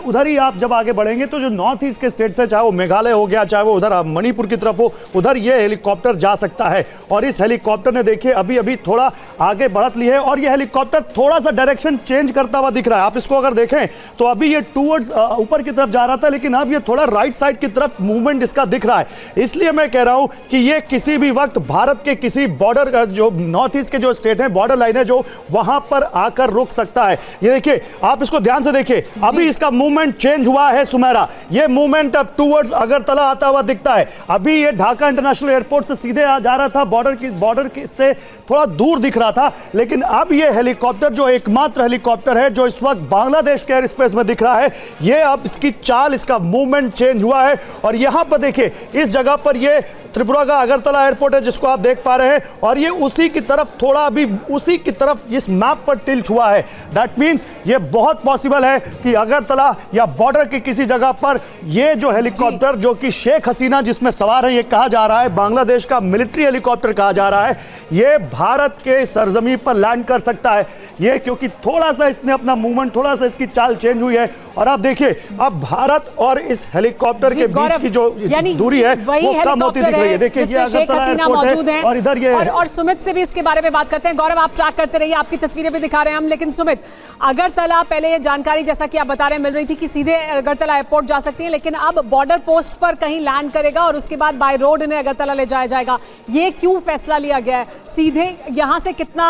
उधर ही आप जब आगे बढ़ेंगे तो जो नॉर्थ ईस्ट के स्टेट्स है, चाहे वो मेघालय हो गया, चाहे वो उधर मणिपुर की तरफ हो, उधर ये हेलीकॉप्टर जा सकता है। और इस हेलीकॉप्टर ने देखिए अभी अभी थोड़ा आगे बढ़त ली है और ये हेलीकॉप्टर थोड़ा सा डायरेक्शन चेंज करता हुआ दिख रहा है। आप इसको अगर देखें तो अभी ये टूवर्ड्स ऊपर की तरफ जा रहा था, लेकिन अब ये थोड़ा राइट साइड की तरफ मूवमेंट इसका दिख रहा है। इसलिए मैं कह रहा हूं कि ये किसी भी वक्त भारत के किसी बॉर्डर जो नॉर्थ ईस्ट के जो स्टेट है, बॉर्डर लाइन है जो, वहां पर आकर रुक सकता है। ये देखिए आप इसको ध्यान से देखिए, अभी इसका मूवमेंट चेंज हुआ है सुमेरा, ये मूवमेंट अब टूवर्ड्स अगरतला आता हुआ दिखता है। अभी ये ढाका इंटरनेशनल एयरपोर्ट से सीधे जा रहा था, बॉर्डर से थोड़ा दूर दिख रहा था, लेकिन अब ये हेलीकॉप्टर जो एकमात्र हेलीकॉप्टर है जो इस वक्त बांग्लादेश के एयर स्पेस में दिख रहा है, ये अब इसकी चाल, इसका मूवमेंट चेंज हुआ है। और यहां पर देखिए इस जगह पर ये त्रिपुरा का अगरतला एयरपोर्ट है जिसको आप देख पा रहे हैं, और ये उसी की तरफ थोड़ा अभी उसी की तरफ इस मैप पर टिल्ट हुआ है। दैट मींस ये बहुत पॉसिबल है कि अगरतला या बॉर्डर की किसी जगह पर ये जो हेलीकॉप्टर जो कि शेख हसीना जिसमें सवार है, ये कहा जा रहा है बांग्लादेश का मिलिट्री हेलीकॉप्टर कहा जा रहा है, ये भारत के सरजमीन पर लैंड कर सकता है। ये क्योंकि थोड़ा सा इसने अपना मूवमेंट, थोड़ा सा इसकी चाल चेंज हुई है और आप देखिए अब भारत और इस हेलीकॉप्टर जी, के बीच गौरव, की जो यानी दूरी है वही वो कम होती दिख रही है। देखिए ये जिसमें शेख अगरतला हसीना एयरपोर्ट मौजूद है हैं और इधर ये और सुमित से भी इसके बारे में बात करते हैं। गौरव आप ट्रैक करते रहिए, आपकी तस्वीरें भी दिखा रहे हैं हम। लेकिन सुमित, अगरतला पहले ये जानकारी जैसा कि आप बता रहे हैं मिल रही थी कि सीधे अगरतला एयरपोर्ट जा सकती है, लेकिन अब बॉर्डर पोस्ट पर कहीं लैंड करेगा और उसके बाद बाय रोड इन्हें अगरतला ले जाया जाएगा। ये क्यों फैसला लिया गया है? सीधे यहाँ से कितना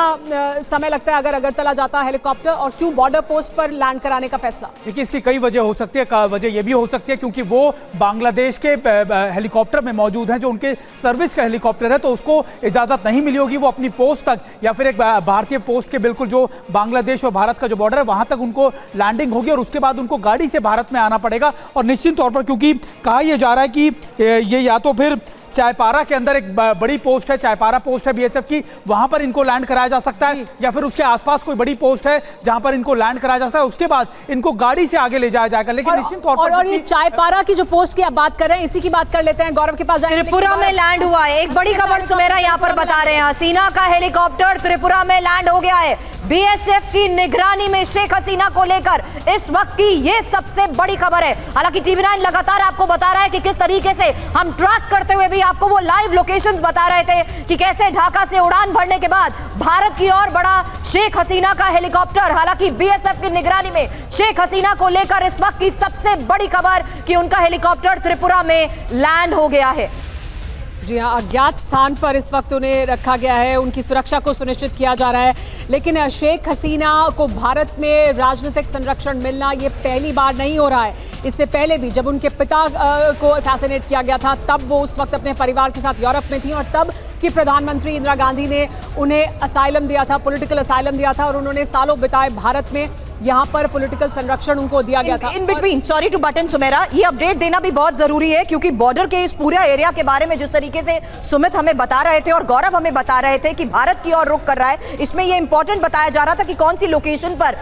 समय लगता है अगर अगरतला जाता है हेलीकॉप्टर, और क्यों बॉर्डर पोस्ट पर लैंड कराने का फैसला? देखिए इसकी कई वजह हो सकती है। वजह यह भी हो सकती है क्योंकि वो बांग्लादेश के हेलीकॉप्टर में मौजूद हैं, जो उनके सर्विस का हेलीकॉप्टर है, तो उसको इजाजत नहीं मिली होगी वो अपनी पोस्ट तक या फिर एक भारतीय पोस्ट के बिल्कुल जो बांग्लादेश और भारत का जो बॉर्डर है वहां तक उनको लैंडिंग होगी और उसके बाद उनको गाड़ी से भारत में आना पड़ेगा। और निश्चित तौर पर क्योंकि कहा यह जा रहा है कि ये या तो फिर चायपारा के अंदर एक बड़ी पोस्ट है, चायपारा पोस्ट है बीएसएफ की, वहां पर इनको लैंड कराया जा सकता है, या फिर उसके आसपास कोई बड़ी पोस्ट है जहां पर इनको लैंड कराया जा सकता है। उसके बाद इनको गाड़ी से आगे ले जाया जाएगा। लेकिन निश्चित तौर पर और ये चायपारा की जो पोस्ट की आप बात कर रहे हैं, इसी की बात कर लेते हैं। गौरव के पास जाएंगे। त्रिपुरा में लैंड हुआ है। एक बड़ी खबर सुमेरा यहाँ पर बता रहे हैं, हसीना का हेलीकॉप्टर त्रिपुरा में लैंड हो गया है। बीएसएफ की निगरानी में शेख हसीना को लेकर इस वक्त की ये सबसे बड़ी खबर है। हालांकि टीवी 9 लगातार आपको बता रहा है कि किस तरीके से हम ट्रैक करते हुए भी आपको वो लाइव लोकेशंस बता रहे थे कि कैसे ढाका से उड़ान भरने के बाद भारत की ओर बढ़ा शेख हसीना का हेलीकॉप्टर। हालांकि बीएसएफ की निगरानी में शेख हसीना को लेकर इस वक्त की सबसे बड़ी खबर कि उनका हेलीकॉप्टर त्रिपुरा में लैंड हो गया है। जी हाँ, अज्ञात स्थान पर इस वक्त उन्हें रखा गया है, उनकी सुरक्षा को सुनिश्चित किया जा रहा है। लेकिन शेख हसीना को भारत में राजनीतिक संरक्षण मिलना ये पहली बार नहीं हो रहा है। इससे पहले भी जब उनके पिता को असैसिनेट किया गया था, तब वो उस वक्त अपने परिवार के साथ यूरोप में थी और तब की प्रधानमंत्री इंदिरा गांधी ने उन्हें असाइलम दिया था, पॉलिटिकल असाइलम दिया था और उन्होंने सालों बिताए भारत में। यहाँ पर पॉलिटिकल संरक्षण उनको दिया गया था। In between, sorry to button Sumera, ये अपडेट देना भी बहुत जरूरी है क्योंकि बॉर्डर के इस पूरे एरिया के बारे में जिस तरीके से सुमित हमें बता रहे थे और गौरव हमें बता रहे थे कि भारत की ओर रुख कर रहा है, इसमें ये इंपॉर्टेंट बताया जा रहा था कि कौन सी लोकेशन पर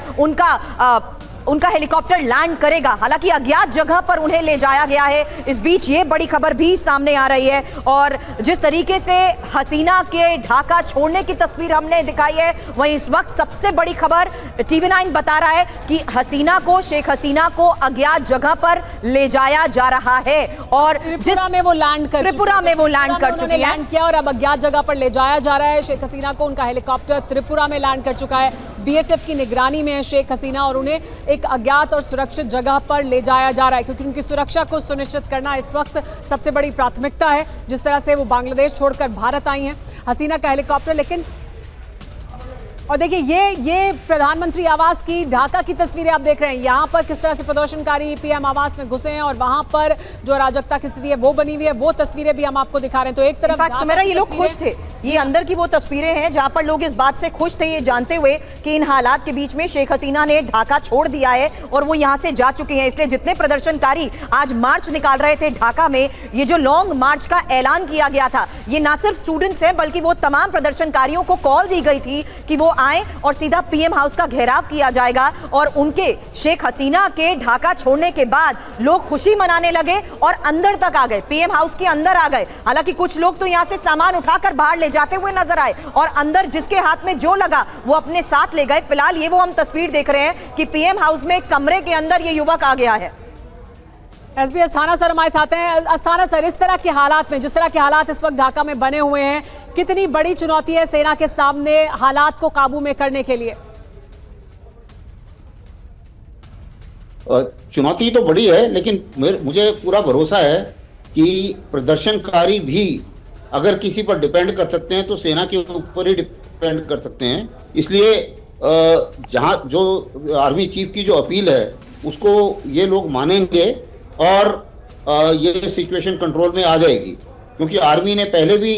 उनका हेलीकॉप्टर लैंड करेगा। हालांकि अज्ञात जगह पर उन्हें ले जाया गया है। इस बीच ये बड़ी खबर भी सामने आ रही है और जिस तरीके से हसीना के ढाका छोड़ने की तस्वीर हमने दिखाई है, वहीं इस वक्त सबसे बड़ी खबर टीवी 9 बता रहा है कि शेख हसीना को अज्ञात जगह पर ले जाया जा रहा है और त्रिपुरा में वो लैंड कर चुकी है लैंड किया और अब अज्ञात जगह पर ले जाया जा रहा है शेख हसीना को। उनका हेलीकॉप्टर त्रिपुरा में लैंड कर चुका है। बीएसएफ की निगरानी में है शेख हसीना और उन्हें एक अज्ञात और सुरक्षित जगह पर ले जाया जा रहा है क्योंकि उनकी सुरक्षा को सुनिश्चित करना इस वक्त सबसे बड़ी प्राथमिकता है। जिस तरह से वो बांग्लादेश छोड़कर भारत आई हैं हसीना का हेलीकॉप्टर। लेकिन और देखिए ये प्रधानमंत्री आवास की ढाका की तस्वीरें आप देख रहे हैं। यहाँ पर किस तरह से प्रदर्शनकारी पीएम आवास में घुसे हैं और वहां पर जो अराजकता की स्थिति है वो बनी हुई है, वो तस्वीरें भी हम आपको दिखा रहे हैं। तो एक तरफ सुमेरा ये लोग खुश थे, ये अंदर की वो तस्वीरें हैं जहां पर लोग इस बात से खुश थे ये जानते हुए कि इन हालात के बीच में शेख हसीना ने ढाका छोड़ दिया है और वो यहां से जा चुके हैं। इसलिए जितने प्रदर्शनकारी आज मार्च निकाल रहे थे ढाका में, ये जो लॉन्ग मार्च का ऐलान किया गया था, ये ना सिर्फ स्टूडेंट्स हैं बल्कि वो तमाम प्रदर्शनकारियों को कॉल दी गई थी कि वो आए और सीधा पीएम हाउस का घेराव किया जाएगा। और उनके शेख हसीना के ढाका छोड़ने के बाद लोग खुशी मनाने लगे और अंदर तक आ गए, पीएम हाउस के अंदर आ गए। हालांकि कुछ लोग तो यहां से सामान उठाकर बाहर ले जाते हुए नजर आए और अंदर जिसके हाथ में जो लगा वो अपने साथ ले गए। फिलहाल ये वो हम तस्वीर देख रहे हैं कि पीएम हाउस में कमरे के अंदर ये युवक आ गया है। एसबी अस्थाना सर हमारे साथ हैं। अस्थाना सर, इस तरह के हालात में, जिस तरह के हालात इस वक्त ढाका में बने हुए हैं, कितनी बड़ी चुनौती है सेना के सामने हालात को काबू में करने के लिए? चुनौती तो बड़ी है लेकिन मुझे पूरा भरोसा है कि प्रदर्शनकारी भी अगर किसी पर डिपेंड कर सकते हैं तो सेना के ऊपर ही डिपेंड कर सकते हैं। इसलिए जहां जो आर्मी चीफ की जो अपील है उसको ये लोग मानेंगे और ये सिचुएशन कंट्रोल में आ जाएगी क्योंकि आर्मी ने पहले भी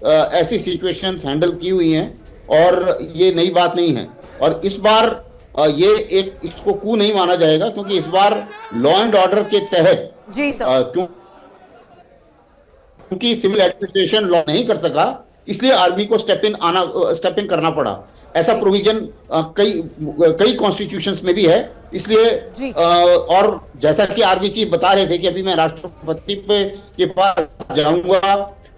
ऐसी सिचुएशंस हैंडल की हुई हैं और ये नई बात नहीं है। और इस बार ये इसको कू नहीं माना जाएगा क्योंकि इस बार लॉ एंड ऑर्डर के तहत जी सर क्योंकि सिविल एडमिनिस्ट्रेशन लॉ नहीं कर सका इसलिए आर्मी को स्टेप इन करना पड़ा। ऐसा प्रोविजन कई कॉन्स्टिट्यूशंस में भी है। इसलिए और जैसा कि आर्मी चीफ बता रहे थे कि अभी मैं राष्ट्रपति के पास जाऊंगा,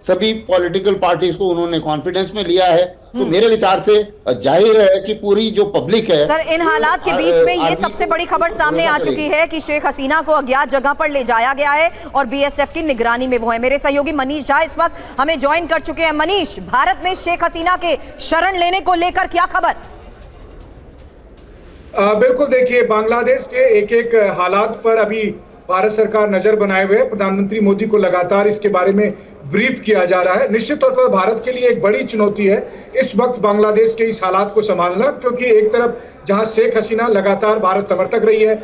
सभी पॉलिटिकल पार्टीज को उन्होंने कॉन्फिडेंस में लिया है। तो मेरे विचार से जाहिर है कि पूरी जो पब्लिक है, सर, इन हालात के बीच में ये सबसे बड़ी खबर सामने आ चुकी है कि शेख हसीना को अज्ञात जगह पर ले जाया गया है और बीएसएफ की निगरानी में वो है। मेरे सहयोगी मनीष झा इस वक्त हमें ज्वाइन कर चुके हैं। मनीष, भारत में शेख हसीना के शरण लेने को लेकर क्या खबर? बिल्कुल, देखिए, बांग्लादेश के एक एक हालात पर अभी भारत सरकार नजर बनाए हुए है। प्रधानमंत्री मोदी को लगातार इसके बारे में ब्रीफ किया जा रहा है। निश्चित तौर पर भारत के लिए एक बड़ी चुनौती है इस वक्त बांग्लादेश के इस हालात को संभालना, क्योंकि एक तरफ जहां शेख हसीना लगातार भारत समर्थक रही है,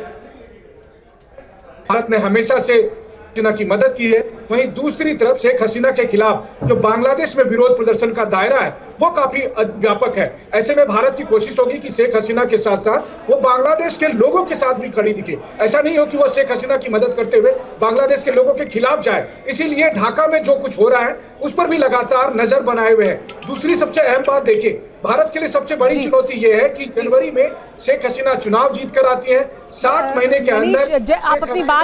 भारत ने हमेशा से हसीना की मदद की है, वहीं दूसरी तरफ शेख हसीना के खिलाफ जो बांग्लादेश में विरोध प्रदर्शन का दायरा है वो काफी व्यापक है। ऐसे में भारत की कोशिश होगी कि शेख हसीना के साथ साथ वो बांग्लादेश के लोगों के साथ भी खड़ी दिखे। ऐसा नहीं हो कि वो शेख हसीना की मदद करते हुए बांग्लादेश के लोगों के खिलाफ जाए। इसीलिए ढाका में जो कुछ हो रहा है उस पर भी लगातार नजर बनाए हुए हैं। दूसरी सबसे अहम बात, देखिए, भारत के लिए सबसे बड़ी चुनौती यह है कि जनवरी में शेख हसीना चुनाव जीत कर आती है। 7 महीने के अंदर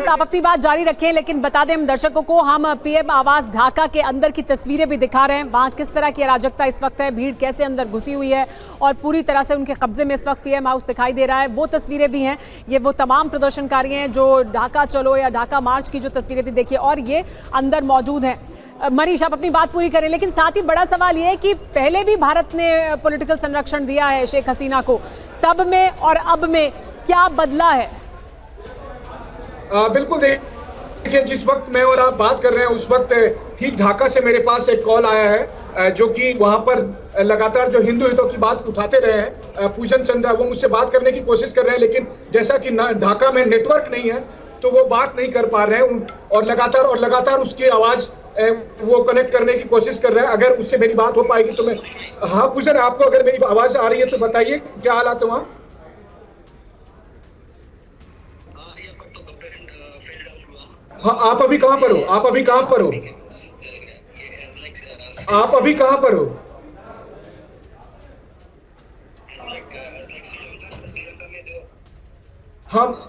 आप अपनी बात जारी रखें, लेकिन बता दें हम दर्शकों को, हम पीएम आवास ढाका के अंदर की तस्वीरें भी दिखा रहे हैं। वहां किस तरह की अराजकता इस वक्त है, भीड़ कैसे अंदर घुसी हुई है और पूरी तरह से उनके कब्जे में इस वक्त पीएम हाउस दिखाई दे रहा है। वो तस्वीरें भी हैं, ये वो तमाम प्रदर्शनकारी हैं जो ढाका चलो या ढाका मार्च की जो तस्वीरें थी, देखिए, और ये अंदर मौजूद हैं। मनीष, आप अपनी बात पूरी करें, लेकिन साथ ही बड़ा सवाल ये है कि पहले भी भारत ने पॉलिटिकल संरक्षण दिया है शेख हसीना को, तब में और अब में क्या बदला है? बिल्कुल, देखिए, जिस वक्त मैं और आप बात कर रहे हैं उस वक्त ठीक ढाका से मेरे पास एक कॉल आया है, जो कि वहां पर लगातार जो हिंदू हितों की बात उठाते रहे हैं पूजन चंद्रा, वो मुझसे बात करने की कोशिश कर रहे हैं, लेकिन जैसा कि ढाका में नेटवर्क नहीं है तो वो बात नहीं कर पा रहे हैं और लगातार उसकी आवाज वो कनेक्ट करने की कोशिश कर रहे हैं। अगर उससे मेरी बात हो पाएगी तो मैं, हाँ पूजन, आपको अगर मेरी आवाज आ रही है तो बताइए क्या हालात है वहाँ? हाँ, आप अभी कहाँ पर हो? आप अभी कहाँ पर हो? हाँ,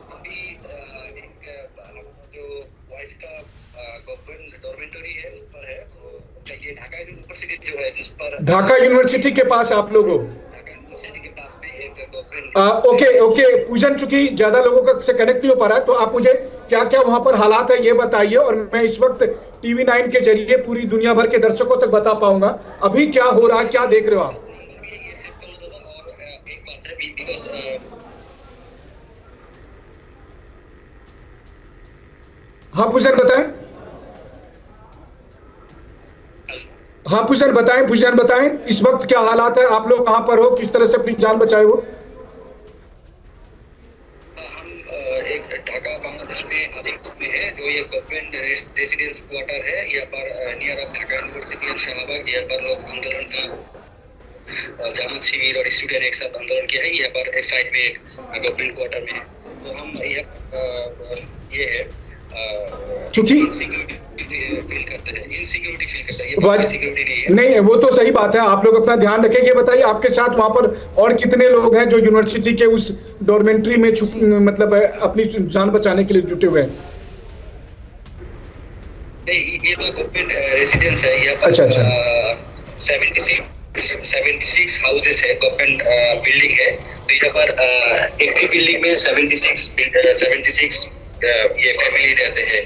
ढाका यूनिवर्सिटी के पास आप लोग हो? ओके पूजन, चूंकि ज्यादा लोगों से कनेक्ट नहीं हो पा रहा है तो आप मुझे क्या क्या वहां पर हालात है ये बताइए, और मैं इस वक्त टीवी 9 के जरिए पूरी दुनिया भर के दर्शकों तक बता पाऊंगा अभी क्या हो रहा है, क्या देख रहे हो आप? हाँ पूजन, बताएं। हाँ पूजन, बताएं इस वक्त क्या हालात है, आप लोग कहां पर हो, किस तरह से अपनी जान बचाए हो? ढाका बांग्लादेश में आजिमपुर में है, जो ये गवर्नमेंट रेसिडेंस क्वार्टर है। यहाँ पर near of Dhaka university and Shahbag, यहाँ पर लोग आंदोलन का जामात शिविर और स्टूडेंट एक साथ आंदोलन किया है। यहाँ पर एक साइड में एक गवर्नमेंट क्वार्टर में है, तो हम ये है चूंकि फील करते हैं, इनसिक्योरिटी फील करते हैं, ये सिक्योरिटी नहीं है। नहीं, वो तो सही बात है, आप लोग अपना ध्यान रखें। ये बताइए, आपके साथ वहां पर और कितने लोग हैं जो यूनिवर्सिटी के उस डॉर्मेंट्री में मतलब अपनी जान बचाने के लिए जुटे हुए हैं? नहीं, ये तो गवर्नमेंट रेसिडेंस है। यहाँ पर 76 हाउसेस है, गवर्नमेंट बिल्डिंग है। तो यहाँ पर एक ही बिल्डिंग में 76 ये फैमिली रहते हैं।